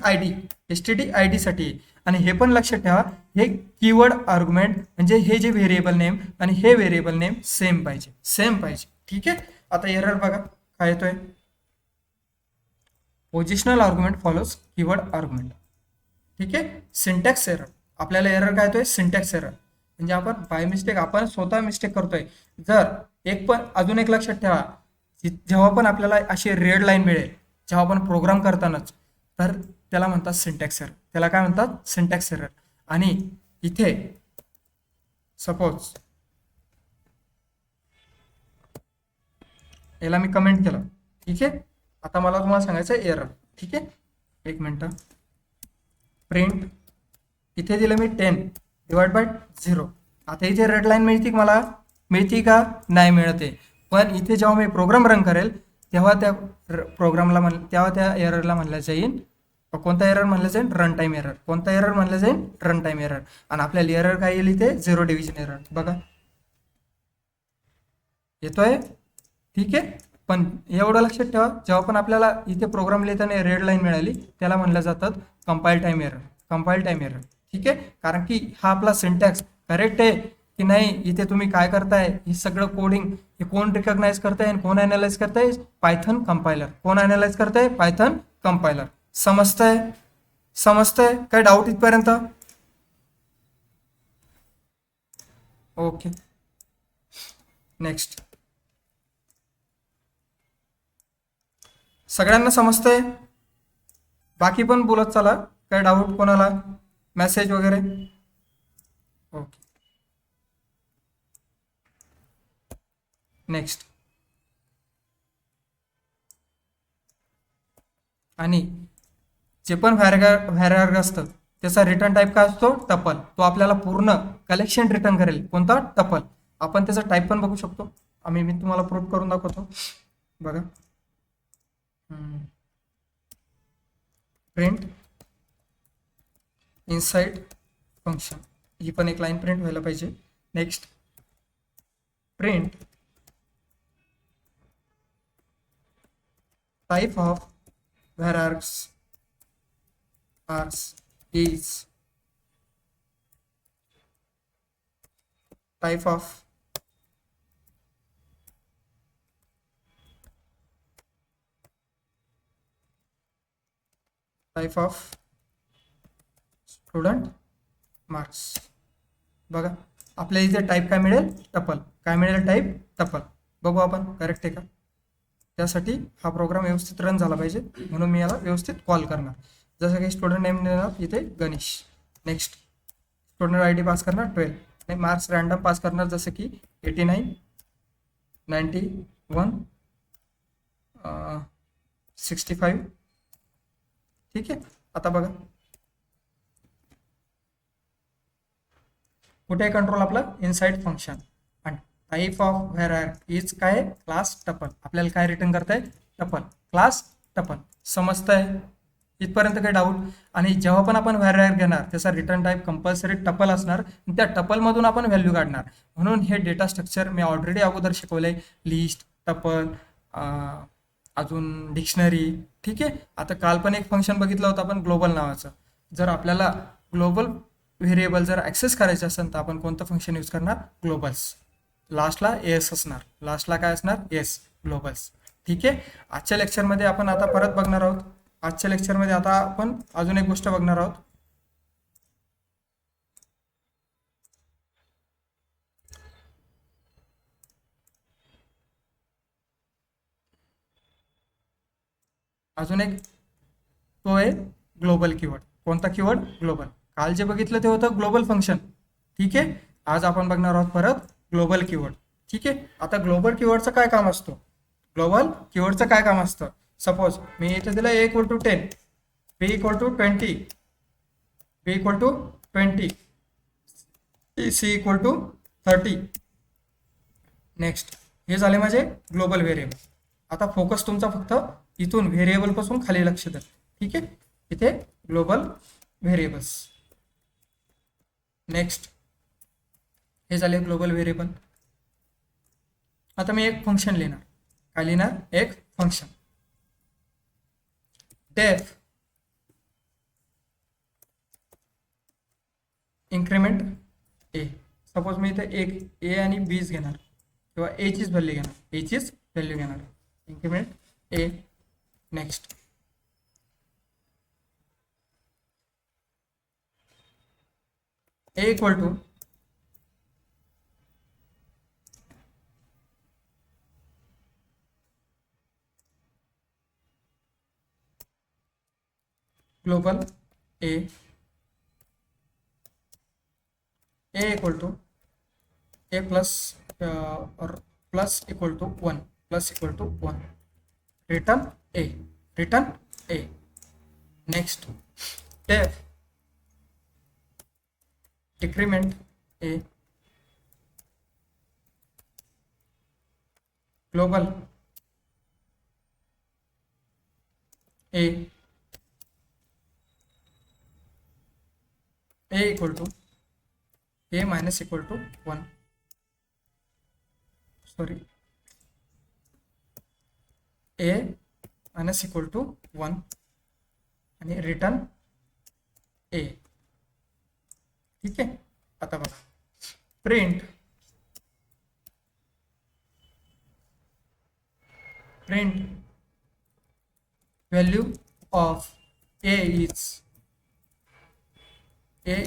ID साठी. आणि हे पण लक्षात ठेवा, हे कीवर्ड आर्ग्युमेंट म्हणजे हे जे व्हेरिएबल नेम आणि हे व्हेरिएबल नेम सेम पाहिजे. ठीक आहे. आता एरर बघा काय येतोय? Positional argument follows keyword argument. ठीक आहे. Syntax error. आपल्याला एरर काय येतोय? Syntax error. म्हणजे आपण बाय मिस्टेक आपण स्वतः मिस्टेक करतोय. अजून एक लक्षात ठेवा, जेव्हा पण आपल्याला अशी रेड लाईन मिळेल जेव्हा आपण प्रोग्राम करतानाच, तर त्याला म्हणतात सिंटॅक्स एरर. त्याला काय म्हणतात? Syntax error. आणि इथे सपोज याला मी कमेंट केलं, ठीक आहे. आता मला तुम्हाला सांगायचं एरर, ठीक आहे. एक मिनटं. प्रिंट इथे दिलं मी 10 डिवाइड बाय 0. आता इथे रेड लाईन मिळते का मला? मिळते का? नाही मिळते. पण इथे जेव्हा मी प्रोग्राम रन करेल तेव्हा त्या प्रोग्रामला तेव्हा त्या एररला म्हणलं जाईल, कोणता एरर म्हणलं जाईल? Run time error. कोणता एरर म्हणलं जाईल? Run time error. आणि आपल्याला एरर काय येईल इथे? 0 डिव्हिजन एरर. बघा येतोय, ठीक आहे. पण एवढं लक्षात ठेवा, जेव्हा पण आपल्याला इथे प्रोग्राम लिहिताना रेड लाईन मिळाली त्याला म्हणलं जातात compile time error. Compile time error, ठीक आहे. कारण की हा आपला सिंटॅक्स करेक्ट आहे की नाही, इथे तुम्ही काय करताय, हे सगळं कोडिंग हे कोण रिकॉग्नाइज करताय आणि कोण अनालाइज करताय? Python compiler. कोण अनालाइज करताय? Python compiler. समजतंय? समजतंय? काय डाऊट इथपर्यंत? Okay, next. सगळ्यांना समजतंय? बाकी पण बोलत चला, काय डाऊट कोणाला, मेसेज वगैरे? Okay, next. आणि जे पण व्हॅरिएबल असतं त्याचा रिटर्न टाईप काय असतो? टपल. तो आपल्याला पूर्ण कलेक्शन रिटर्न करेल. कोणता? टपल. आपण त्याचा टाईप पण बघू शकतो. मी तुम्हाला प्रूफ करून दाखवतो. बघा, प्रिंट इनसाइड फंक्शन, ही पण एक लाईन प्रिंट व्हायला पाहिजे. Next, print type of variables is type of student marks. बघा आपल्या इथे टाईप काय मिळेल? टपल. काय मिळेल? Type tuple. बघू आपण करेक्ट आहे का. त्यासाठी हा प्रोग्राम व्यवस्थित रन झाला पाहिजे, म्हणून मी याला व्यवस्थित कॉल करणार. जसं की स्टुडंट नेम देणार इथे Ganesh. Next, student I D pass करणार 12 आणि मार्क्स रॅन्डम पास करणार, जसं की 89, 91, 65. ठीक आहे. आता बघा कुठे कंट्रोल आपला? Inside function. आणि टाइप ऑफ व्हेरिएबल इज काय? Class tuple. आपल्याला काय रिटर्न करताय? टपल. Class tuple. समजतंय इथपर्यंत? काही डाऊट? आणि जेव्हा पण आपण व्हेरिएबल घेणार त्याचा रिटर्न टाईप कंपल्सरी टपल असणार. त्या टपलमधून आपण व्हॅल्यू काढणार. म्हणून हे डेटा स्ट्रक्चर मी ऑलरेडी अगोदर शिकवलंय. लिस्ट, टपल, अजून डिक्शनरी. ठीक आहे. आता काल पण एक फंक्शन बघितलं होतं आपण ग्लोबल नावाचं. जर आपल्याला ग्लोबल व्हेरिएबल जर ॲक्सेस करायचं असेल तर आपण कोणतं फंक्शन यूज करणार? ग्लोबल्स. लास्टला एस असणार. लास्टला काय असणार? S, Global's. ठीक आहे. आजच्या लेक्चरमध्ये आपण आता परत बघणार आहोत. आजच्या लेक्चरमध्ये आता आपण अजून एक गोष्ट बघणार आहोत. अजून एक तो आहे ग्लोबल कीवर्ड. कोणता कीवर्ड? ग्लोबल. काल जे बघितलं ते होतं ग्लोबल फंक्शन. ठीक आहे. आज आपण बघणार आहोत परत ग्लोबल कीवर्ड. ठीक आहे. आता ग्लोबल कीवर्डचं काय काम असतं? ग्लोबल कीवर्डचं काय काम असतं? सपोज मी इथे दिलं a = 10, b = 20, b = 20, c = 30. Next, हे झाले माझे ग्लोबल व्हेरिएबल. आता फोकस तुमचा फक्त इथून व्हेरिएबल पासून खाली लक्ष द्या. ठीक आहे. इथे ग्लोबल व्हेरिएबल्स. नेक्स्ट, हे झाले ग्लोबल व्हेरिएबल. आता मी एक फंक्शन लिहिणार. काय लिहिणार? एक फंक्शन. डेफ इन्क्रीमेंट ए. सपोज मी इथे एक ए आणि बीज घेणार किंवा एचीच व्हॅल्यू घेणार. एचीच व्हॅल्यू घेणार. Increment A. Next, A = global A equal to A plus और plus equal to 1 plus equal to 1 return A next def decrement A global A equal to A minus equal to 1 sorry A minus equal to 1 आणि रिटर्न ए. ठीक आहे. आता बघा print value of A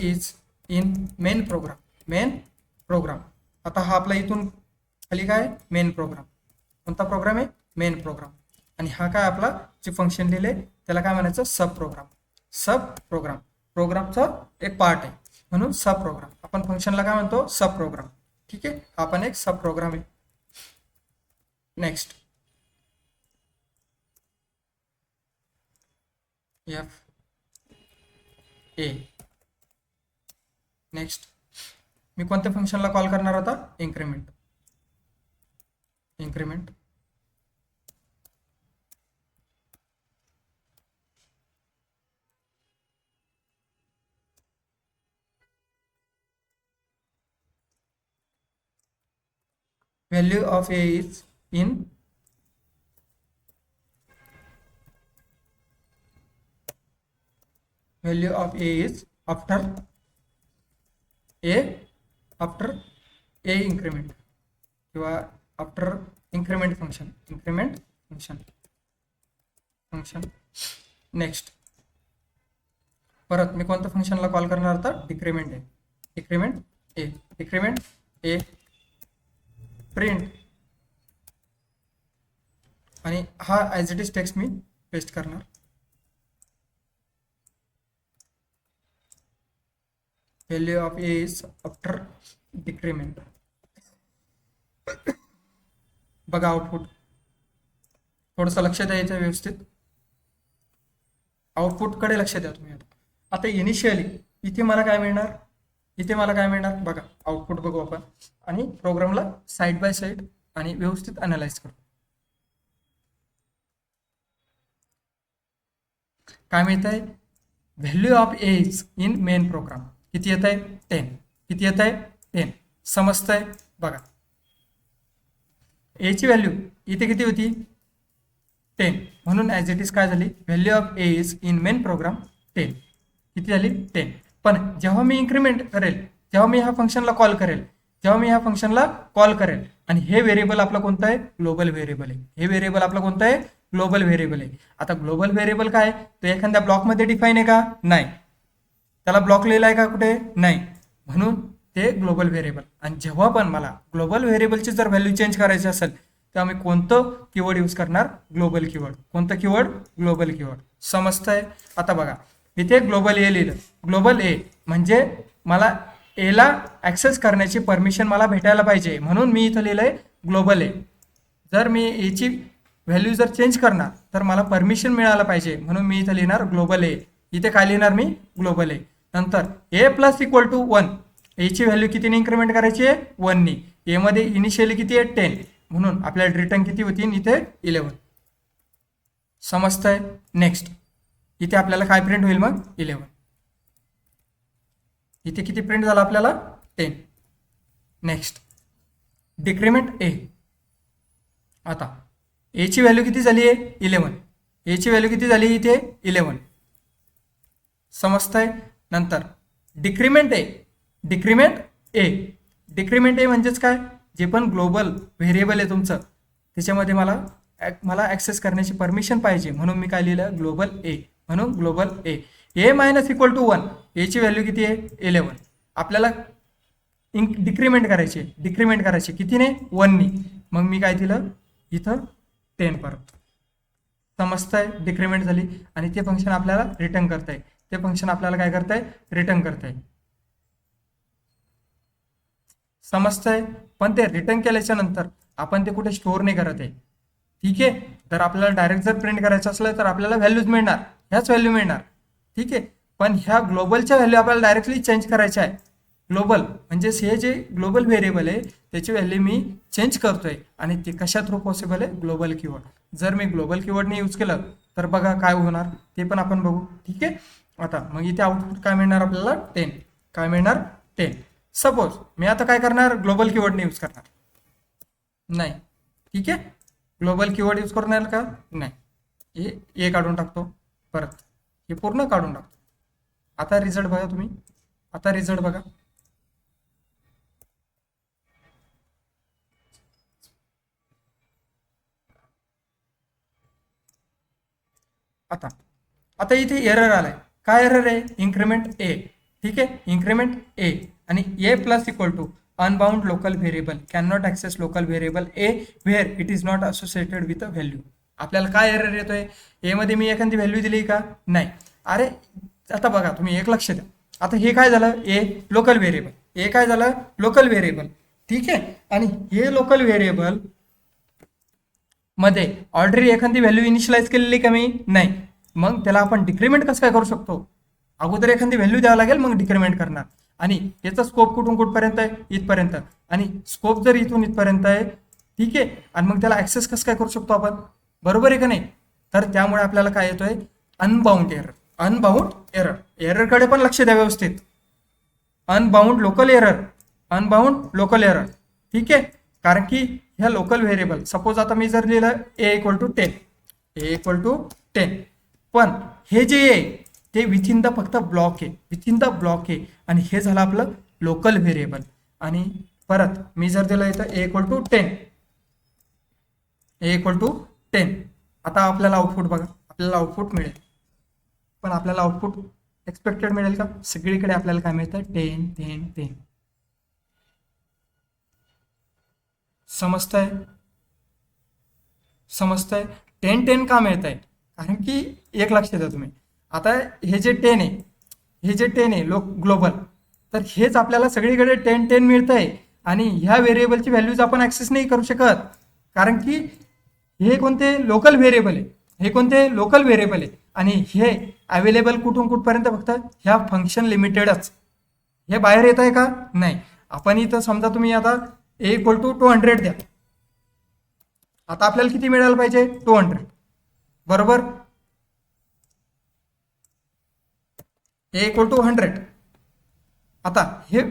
is in main program. आता हा आपला इथून खाली काय मेन प्रोग्राम. कोणता प्रोग्राम आहे? Main program. आणि हा काय आपला जे फंक्शन लिहिले त्याला काय म्हणायचं? सब प्रोग्राम. प्रोग्रामचा एक पार्ट आहे म्हणून सब प्रोग्राम. आपण फंक्शनला काय म्हणतो? सब प्रोग्राम. ठीक आहे. हा पण एक सब प्रोग्राम आहे. Next F A. नेक्स्ट मी कोणत्या फंक्शनला कॉल करणार होता? Increment. Value of a is in value of a is after a increment किंवा after increment function. नेक्स्ट परत मी कोणत्या फंक्शनला कॉल करणार होता? डिक्रीमेंट ए प्रिंट आणि हा ॲज इट इज टेक्स्ट मी पेस्ट करणार. Value of A is after decrement. बघा आउटपुट. थोडंसं लक्ष द्यायचं व्यवस्थित. आउटपुटकडे लक्ष द्या तुम्ही. आता इनिशियली इथे मला काय मिळणार? बघा आउटपुट बघू आपण आणि प्रोग्रामला साइड बाय साइड आणि व्यवस्थित अनालाइज करू. काय मिळत आहे? Value of A is in main program. किती येत आहे? 10. समजतंय? बघा ए ची व्हॅल्यू इथे किती होती? 10. म्हणून ॲज इट इज काय झाली? Value of A is in main program 10. किती झाली? 10. पण जेव्हा मी इन्क्रीमेंट करेल, जेव्हा मी ह्या फंक्शनला कॉल करेल आणि हे व्हेरिएबल आपलं कोणतं आहे? ग्लोबल व्हेरिएबल आहे. आता ग्लोबल व्हेरिएबल काय? तो एखाद्या ब्लॉकमध्ये डिफाईन आहे का? नाही. त्याला ब्लॉक लिहिला आहे का कुठे? नाही. म्हणून ते ग्लोबल व्हेरिएबल. आणि जेव्हा पण मला ग्लोबल व्हेरिएबलची जर व्हॅल्यू चेंज करायची असेल तेव्हा मी कोणतं कीवर्ड यूज करणार? Global keyword. कोणतं कीवर्ड? Global keyword. समजतंय? आता बघा इथे ग्लोबल ए लिहिलं. ग्लोबल ए म्हणजे मला एला ॲक्सेस करण्याची परमिशन मला भेटायला पाहिजे म्हणून मी इथं लिहिलंय ग्लोबल ए. जर मी एची व्हॅल्यू जर चेंज करणार तर मला परमिशन मिळायला पाहिजे म्हणून मी इथं लिहिणार ग्लोबल ए. इथे काय लिहिणार मी? ग्लोबल ए. नंतर ए प्लस इक्वल टू 1. एची व्हॅल्यू कितीने इन्क्रीमेंट करायची आहे? 1 नी. ए मध्ये इनिशियली किती आहे? 10. म्हणून आपल्याला रिटर्न किती होती? इथे 11. समजतंय? नेक्स्ट इथे आपल्याला काय प्रिंट होईल मग? 11. इथे किती प्रिंट झाला आपल्याला? 10. नेक्स्ट डिक्रीमेंट ए. आता ए ची व्हॅल्यू किती झाली आहे? 11. ए ची व्हॅल्यू किती झाली इथे? 11. समजतंय? नंतर डिक्रीमेंट ए म्हणजेच काय? जे पण ग्लोबल व्हेरिएबल आहे तुमचं त्याच्यामध्ये मला ॲक्सेस करण्याची परमिशन पाहिजे म्हणून मी काय लिहिलं? Global a. म्हणून global a minus equal to 1. एची व्हॅल्यू किती आहे? 11. आपल्याला डिक्रीमेंट करायची कितीने? 1 नी. मग मी काय दिलं इथं? 10 परत. समजतंय, डिक्रीमेंट झाली आणि ते फंक्शन आपल्याला रिटर्न करताय, ते फंक्शन आपल्याला काय करताय, रिटर्न करताय. समजतंय. पण ते रिटर्न केल्याच्या नंतर आपण ते कुठे स्टोअर नाही करत आहे. ठीक आहे. तर आपल्याला डायरेक्ट जर प्रिंट करायचं असलं तर आपल्याला व्हॅल्यूज मिळणार, ह्याच व्हॅल्यू मिळणार. ठीक आहे. पण ह्या ग्लोबलच्या व्हॅल्यू आपल्याला डायरेक्टली चेंज करायच्या आहे. ग्लोबल म्हणजे हे जे ग्लोबल व्हेरिएबल आहे त्याची व्हॅल्यू मी चेंज करतोय आणि ते कशा थ्रू पॉसिबल आहे, ग्लोबल कीवर्ड. जर मी ग्लोबल कीवर्डने यूज केलं तर बघा काय होणार ते पण आपण बघू. ठीक आहे. आता मग इथे आउटपुट काय मिळणार आपल्याला, 10. काय मिळणार, 10. सपोज मी आता काय करणार, ग्लोबल कीवर्डने यूज करणार नाही. ठीक आहे. ग्लोबल कीवर्ड यूज करणार का नाही, हे काढून टाकतो, परत हे पूर्ण काढून टाकतो. आता रिझल्ट बघा तुम्ही, आता रिझल्ट बघा. आता आता इथे एरर आलाय. काय एरर आहे, इन्क्रीमेंट ए. ठीक आहे. इन्क्रीमेंट ए आणि A plus equal to unbound local variable can not access local variable A where it is not associated with a value. आपल्याला काय एरर येतोय, ए मध्ये मी एखादी व्हॅल्यू दिली का नाही. अरे आता बघा तुम्ही, एक लक्ष द्या. आता हे काय झालं, ए लोकल व्हेरिएबल, ए काय झालं, लोकल व्हेरिएबल. ठीक आहे. आणि हे लोकल व्हेरिएबल मध्ये ऑलरेडी एखादी व्हॅल्यू इनिशियलाइज केलेली का मी नाही. मग त्याला आपण डिक्रीमेंट कसं काय करू शकतो, अगोदर एखादी व्हॅल्यू द्यावं लागेल मग डिक्रीमेंट करणार. आणि याचा स्कोप कुठून कुठपर्यंत आहे, इथपर्यंत. आणि स्कोप जर इथून इथपर्यंत आहे, ठीक आहे, आणि मग त्याला ऍक्सेस कसं काय करू शकतो आपण, बरोबर आहे का नाही. तर त्यामुळे आपल्याला काय येतोय, अनबाउंड एरर. अनबाउंड एरर, एररकडे पण लक्ष द्या व्यवस्थित. Unbound local error, unbound local error. ठीक आहे. कारण की ह्या लोकल व्हेरिएबल, सपोज आता मी जर लिहिलं A equal to 10, A equal to 10, पण हे जे आहे ते विथिन द फक्त ब्लॉक आहे, विथिन द ब्लॉक आहे. आणि हे झालं आपलं लोकल व्हेरिएबल. आणि परत मी जर दिलं इथं A equal to 10, A equal to 10. आता आपल्याला आउटपुट बघा, आपल्याला आउटपुट मिळेल. पण आपल्याला आउटपुट एक्सपेक्टेड मिळेल का, सगळीकडे आपल्याला काय मिळतं, 10 10 10. समजतंय, समजतंय. 10 10 का मिळत आहे, कारण की एक लक्ष द्या तुम्ही. आता हे जे 10 आहे, हे जे 10 आहे ग्लोबल, तर हेच आपल्याला सगळीकडे 10 10 मिळत आहे. आणि ह्या व्हेरिएबलची व्हॅल्यूज आपण ऍक्सेस नाही करू शकत, कारण की हे कोणते लोकल व्हेरिएबल आहे, हे कोणते लोकल व्हेरिएबल आहे. आणि हे अवेलेबल कुठून कुठपर्यंत, फक्त ह्या फंक्शन लिमिटेडच. हे बाहेर येत आहे का नाही. आपण इथं समजा तुम्ही आता ए इक्वल टू 200 द्या. आता आपल्याला किती मिळायला पाहिजे, 200, बरोबर. ए इक्वल टू 100. आता हे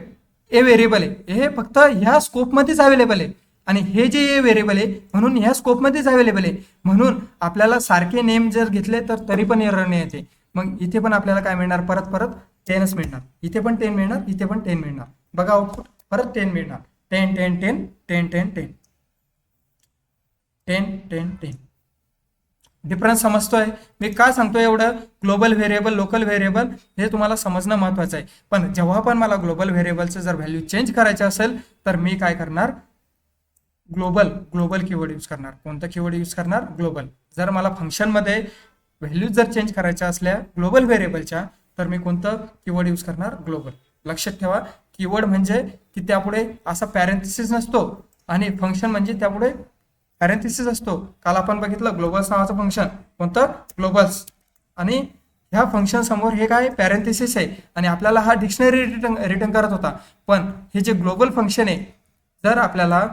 ए व्हेरिएबल आहे, हे फक्त ह्या स्कोपमध्येच अवेलेबल आहे. आणि हे जे ए व्हेरिएबल आहे म्हणून ह्या स्कोपमध्येच अवेलेबल आहे. म्हणून आपल्याला सारखे नेम जर घेतले तर तरी पण एरर नाही येते. मग इथे पण आपल्याला काय मिळणार, परत परत 10च मिळणार. इथे पण 10 मिळणार, इथे पण 10 मिळणार. बघा आउटपुट, परत 10 मिळणार. 10 10 10 10 10 10 10 10 10. डिफरन्स समजतोय. मी काय सांगतोय एवढं, ग्लोबल व्हेरिएबल लोकल व्हेरिएबल हे तुम्हाला समजणं महत्वाचं आहे. पण जेव्हा पण मला ग्लोबल व्हेरिएबलचं जर व्हॅल्यू चेंज करायचं असेल तर मी काय करणार, ग्लोबल कीवर्ड यूज करणार. कोणतं कीवर्ड यूज करणार, ग्लोबल. जर मला फंक्शनमध्ये व्हॅल्यूज जर चेंज करायच्या असल्या ग्लोबल व्हेरिएबलच्या तर मी कोणतं कीवर्ड यूज करणार, ग्लोबल. लक्षात ठेवा, कीवर्ड म्हणजे की त्यापुढे असा पॅरेंथिसिस नसतो आणि फंक्शन म्हणजे त्यापुढे पॅरेंथिसिस असतो. काल आपण बघितलं ग्लोबल्स नावाचं फंक्शन, कोणतं, ग्लोबल्स. आणि ह्या फंक्शन समोर हे काय, पॅरेंथिसिस आहे. आणि आपल्याला हा डिक्शनरी रिटर्न करत होता. पण हे जे ग्लोबल फंक्शन आहे, जर आपल्याला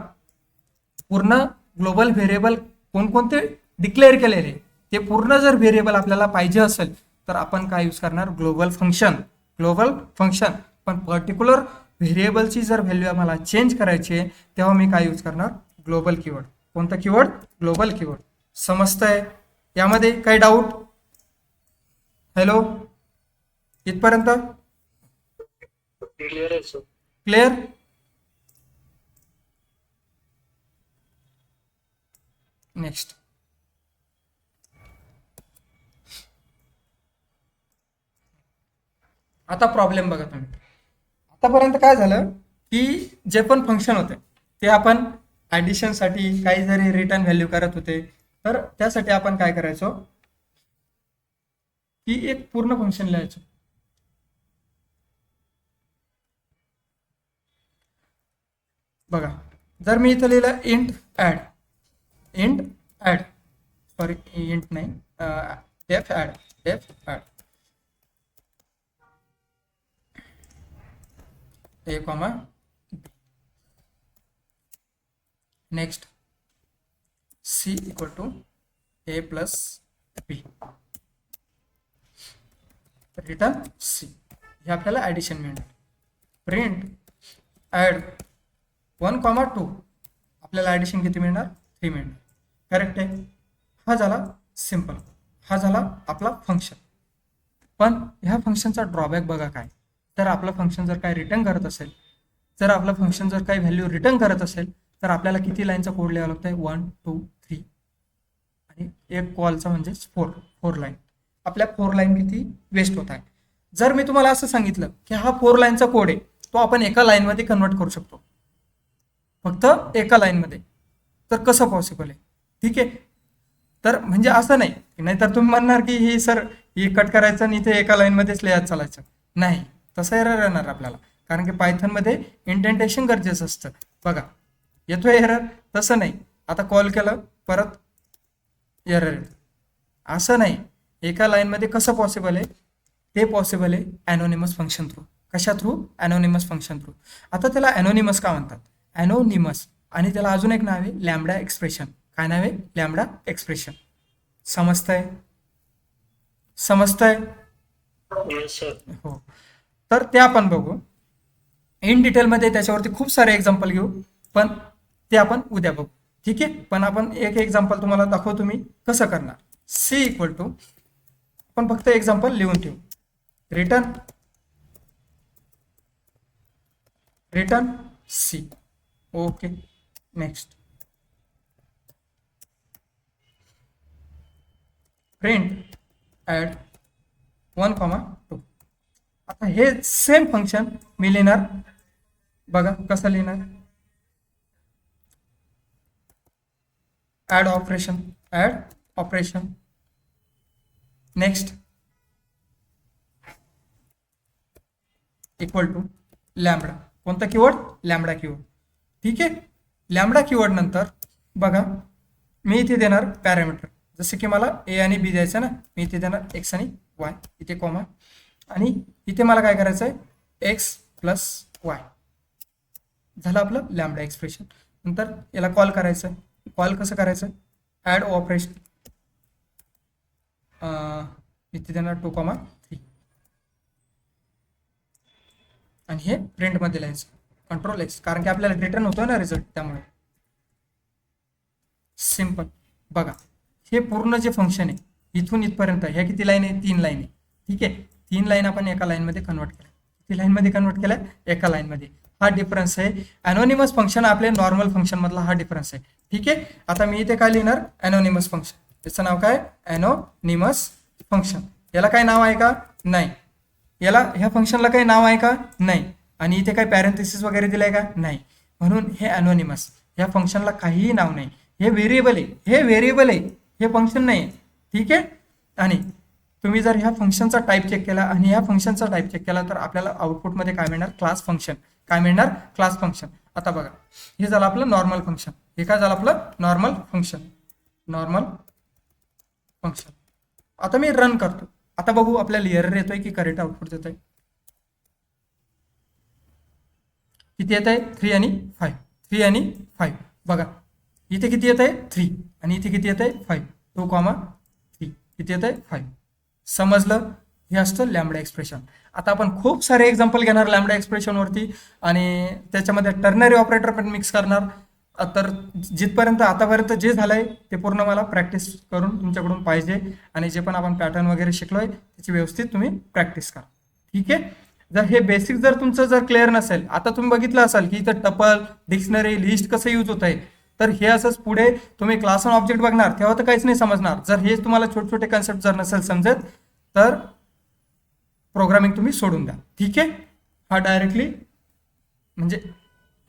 पूर्ण ग्लोबल व्हेरिएबल कोणकोणते डिक्लेअर केलेले ते पूर्ण जर व्हेरिएबल आपल्याला पाहिजे असेल तर आपण काय यूज करणार, ग्लोबल फंक्शन. Global function. पण पर्टिक्युलर व्हेरिएबलची जर व्हॅल्यू आम्हाला चेंज करायची आहे तेव्हा मी काय यूज करणार, ग्लोबल कीवर्ड. कोणता कीवर्ड, ग्लोबल कीवर्ड. समजतंय, यामध्ये काही डाऊट, हॅलो, इथपर्यंत क्लिअर आहे सर. क्लिअर. नेक्स्ट. आता प्रॉब्लेम बघा तुम्ही. आतापर्यंत काय झालं की जे पण फंक्शन होते ते आपण ॲडिशनसाठी काही जरी रिटर्न व्हॅल्यू करत होते, तर त्यासाठी आपण काय करायचो की एक पूर्ण फंक्शन लिहायचो. बघा, जर मी इथं लिहिलं इंट ॲड सॉरी इंट नाही, def add a comma next c equal to A plus b return c, हे आपल्याला ॲडिशन मिळणार. प्रिंट ॲड 1,2 आपल्याला ॲडिशन किती मिळणार? 3 मिळणार. करेक्ट आहे. हा झाला सिम्पल, हा झाला आपला फंक्शन. पण ह्या फंक्शनचा ड्रॉबॅक बघा काय, तर आपलं फंक्शन जर काय रिटर्न करत असेल, जर आपलं फंक्शन जर काही व्हॅल्यू रिटर्न करत असेल तर आपल्याला किती लाईनचा कोड लिहावा लागतो आहे? 1 2 3 आणि एक कॉलचा म्हणजे 4 लाईन. आपल्या 4 लाईन किती वेस्ट होत आहे. जर मी तुम्हाला असं सांगितलं की हा 4 लाईनचा कोड आहे, तो आपण एका लाईनमध्ये कन्वर्ट करू शकतो, फक्त एका लाईनमध्ये, तर कसं पॉसिबल आहे? ठीक आहे, तर म्हणजे असं नाही, नाहीतर तुम्ही म्हणणार की ही सर ही कट करायचं आणि इथे एका लाईनमध्येच लिहायचं चालायचं नाही, तसं एरर येणार आपल्याला, कारण की पायथनमध्ये इंडेंटेशन गरजेचं असतं. बघा येतोय एरर, तसं नाही. आता कॉल केलं परत एरर येतो, असं नाही. एका लाईनमध्ये कसं पॉसिबल आहे? ते पॉसिबल आहे ॲनोनिमस फंक्शन थ्रू. कशा थ्रू? Anonymous function through. आता त्याला ॲनोनिमस का म्हणतात? ॲनोनिमस, आणि त्याला अजून एक नाव आहे लॅम्बडा एक्सप्रेशन. काय नाव आहे? Lambda expression. समजतंय? Yes sir. हो, तर ते आपण बघू इन डिटेलमध्ये, त्याच्यावरती खूप सारे एक्झाम्पल घेऊ, पण ते आपण उद्या बघू. ठीक आहे, पण आपण एक एक्झाम्पल तुम्हाला दाखवतो मी कसं करणार. सी इक्वल टू, आपण फक्त एक्झाम्पल लिहून ठेवू. Return c. Okay, next print add 1,2. आता हे सेम फंक्शन मी लिहिणार. बघा कसं लिहिणार. Add operation next equal to lambda. कोणता कीवर्ड? Lambda keyword. ठीक आहे, लॅम्बडा कीवर्ड नंतर बघा मी इथे देणार पॅरामीटर, जसे की मला ए आणि बी द्यायचं ना, मी इथे देणार एक्स आणि वाय, इथे कॉमा, आणि इथे मला काय करायचं आहे? X plus y. झालं आपलं लॅम्बडा एक्सप्रेशन. नंतर याला कॉल करायचं आहे. कॉल कसं करायचं? ॲड ऑपरेशन, इथे देणार 2,3 आणि हे प्रिंटमध्ये लिहायचं कंट्रोल एक्स, कारण की आपल्याला रिटर्न होतो ना रिझल्ट, त्यामुळे सिम्पल. बघा हे पूर्ण जे फंक्शन आहे इथून इथपर्यंत, ह्या किती लाईन आहे? 3 लाईन आहे. ठीक आहे, 3 लाईन आपण एका लाईनमध्ये कन्वर्ट केल्या. किती लाईनमध्ये कन्वर्ट केल्या? एका लाईनमध्ये. हा डिफरन्स आहे ॲनोनिमस फंक्शन आपल्या नॉर्मल फंक्शन मधला, हा डिफरन्स आहे. ठीक आहे, आता मी इथे काय लिहिणार? ॲनोनिमस फंक्शन. त्याचं नाव काय? ॲनोनिमस फंक्शन. याला काय नाव आहे का? नाही. याला ह्या फंक्शनला काही नाव आहे का? नाही. आणि इथे काय पॅरेंथेसिस वगैरे दिलंय का? नाही. म्हणून हे ॲनोनिमस, ह्या फंक्शनला काहीही नाव नाही. हे व्हेरिएबल आहे, हे फंक्शन नाही. ठीक आहे, आणि तुम्ही जर ह्या फंक्शनचा टाईप चेक केला आणि ह्या फंक्शनचा टाईप चेक केला तर आपल्याला आउटपुटमध्ये काय मिळणार? Class function. काय मिळणार? Class function. आता बघा हे झालं आपलं नॉर्मल फंक्शन. हे काय झालं आपलं? Normal function. आता मी रन करतो. आता बघू आपल्याला एरर येतोय की करेक्ट आउटपुट देतोय. किती येत आहे? 3 आणि 5. बघा इथे किती येत आहे? 3 आणि इथे किती येत आहे? 5. 2,3 किती येत आहे? 5. समजलं? हे असतं लॅम्बडा एक्सप्रेशन. आता आपण खूप सारे एक्झाम्पल घेणार लॅम्बडा एक्सप्रेशनवरती आणि त्याच्यामध्ये टर्नरी ऑपरेटर पण मिक्स करणार. तर जिथपर्यंत आतापर्यंत जे झालंय ते पूर्ण मला प्रॅक्टिस करून तुमच्याकडून पाहिजे, आणि जे पण आपण पॅटर्न वगैरे शिकलोय त्याची व्यवस्थित तुम्ही प्रॅक्टिस करा. ठीक आहे, जर हे बेसिक जर तुमचं जर क्लिअर नसेल, आता तुम्ही बघितलं असाल की इथं टपल, डिक्शनरी, लिस्ट कसं यूज होत आहे, तर हे असंच पुढे तुम्ही क्लास ऑन ऑब्जेक्ट बघणार तेव्हा तर काहीच नाही समजणार. जर हे तुम्हाला छोटे छोटे कन्सेप्ट जर नसेल समजत तर प्रोग्रामिंग तुम्ही सोडून द्या. ठीक आहे, हा डायरेक्टली म्हणजे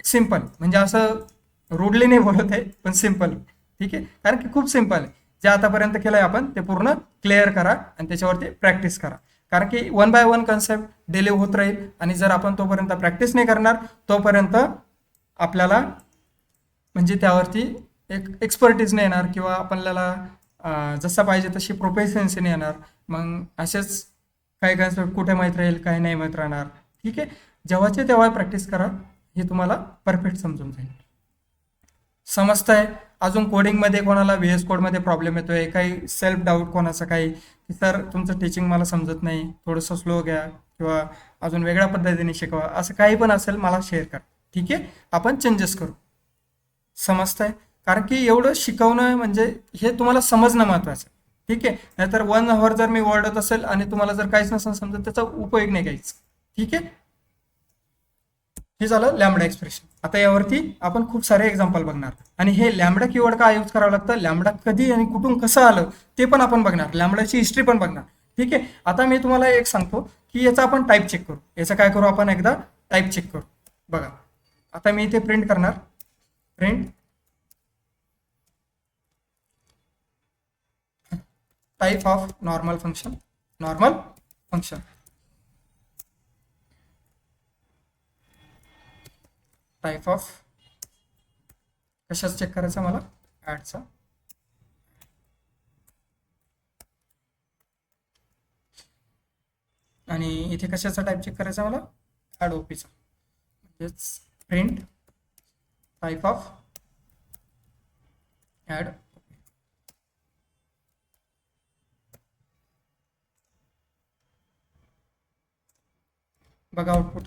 सिम्पल, म्हणजे असं रोडली नाही बोलत आहे पण सिम्पल. ठीक आहे, कारण की खूप सिम्पल आहे. जे आतापर्यंत केलंय आपण ते पूर्ण क्लिअर करा आणि त्याच्यावरती प्रॅक्टिस करा. कारण की 1 बाय 1 कन्सेप्ट डिले होत राहील आणि जर आपण तोपर्यंत प्रॅक्टिस नाही करणार तोपर्यंत आपल्याला म्हणजे त्यावरती एक एक्सपर्टीज नाही येणार किंवा आपल्याला जसं पाहिजे तशी प्रोफेशन्सी नाही येणार. मग असेच काही कन्सेप्ट कुठे माहीत राहील काही नाही माहीत राहणार. ठीक आहे, जेव्हाचे तेव्हा प्रॅक्टिस करा, हे तुम्हाला परफेक्ट समजून जाईल. समजतंय? अजून कोडिंगमध्ये कोणाला VS कोडमध्ये प्रॉब्लेम येतोय, काही सेल्फ डाऊट कोणाचं काही की सर तुमचं टीचिंग मला समजत नाही, थोडंसं स्लो घ्या किंवा अजून वेगळ्या पद्धतीने शिकवा, असं काही पण असेल मला शेअर करा. ठीक आहे, आपण चेंजेस करू. समजतंय? कारण की एवढं शिकवणं म्हणजे हे तुम्हाला समजणं महत्त्वाचं आहे. ठीक आहे, नाहीतर 1 hour जर मी ओरडत असेल आणि तुम्हाला जर काहीच नसेल समजत त्याचा उपयोग नाही काहीच. ठीक आहे, हे झालं लॅम्बडा एक्सप्रेशन. आता यावरती आपण खूप सारे एक्झाम्पल बघणार आणि हे लॅम्बडा कीवर्ड का यूज करावं लागतं, लॅम्बडा कधी आणि कुठून कसं आलं ते पण आपण बघणार, लॅम्बडाची हिस्ट्री पण बघणार. ठीक आहे, आता मी तुम्हाला एक सांगतो की याचा आपण टाईप चेक करू. याचं काय करू आपण, एकदा टाईप चेक करू. बघा आता मी इथे प्रिंट करणार, print type of normal function, normal function. Type of कशाच चेक करायचा मला, ॲडचा. आणि इथे कशाचा टाईप चेक करायचा मला, ॲड ओपीचा. म्हणजेच प्रिंट टाइप ऑफ ॲड. बघा आउटपुट.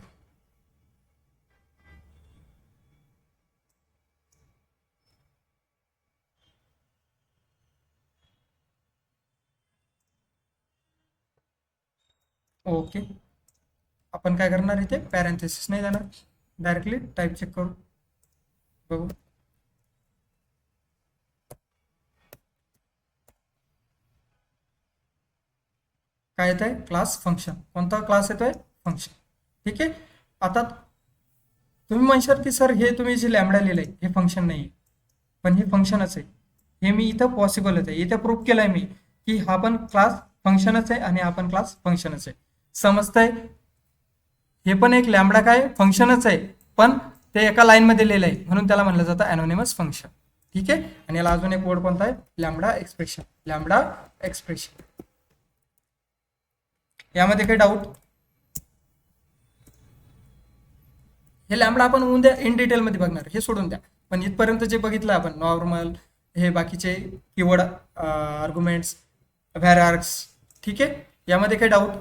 ओके, आपण काय करणार इथे पॅरेंथेसिस नाही देणार, डायरेक्टली टाईप चेक करू. बघू काय येत आहे, क्लास फंक्शन. कोणता क्लास येतोय, फंक्शन. ठीक आहे, आता तुम्ही म्हणशाल की सर हे तुम्ही जे लॅम्बडा लिहिलंय हे फंक्शन नाही, पण हे फंक्शनच आहे. हे मी इथं पॉसिबलच आहे, इथं प्रूफ केलंय मी की हा पण क्लास फंक्शनच आहे आणि हा पण क्लास फंक्शनच आहे. समजतंय? हे पण एक लॅम्बडा काय फंक्शनच आहे, पण ते एका लाईनमध्ये लिहिलं आहे म्हणून त्याला म्हणलं जातं अनोनिमस फंक्शन. ठीक आहे, आणि याला अजून एक वर्ड कोणता आहे, लॅम्बडा एक्सप्रेशन. Lambda expression. यामध्ये काही डाऊट, हे लॅम्बडा आपण उद्या इन डिटेलमध्ये बघणार, हे सोडून द्या. पण इथपर्यंत जे बघितलं आपण नॉर्मल, हे बाकीचे कीवर्ड, आर्ग्युमेंट्स, व्हेरिएबल्स. ठीक आहे, यामध्ये काही डाऊट?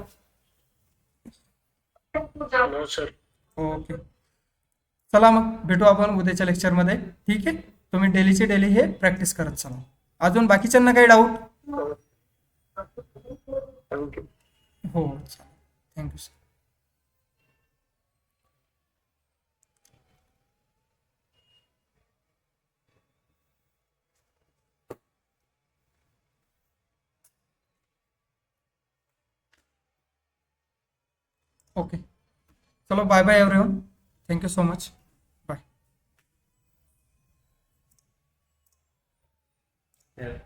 No sir. ओके, चला मग भेटू आपण उद्याच्या लेक्चरमध्ये. ठीक आहे, तुम्ही डेलीचे डेली हे प्रॅक्टिस करत चला. अजून बाकीच्यांना काही डाऊट? थँक्यू. हो, चालेल, थँक्यू सर. ओके, चलो bye bye everyone. Thank you so much. Bye. Yeah.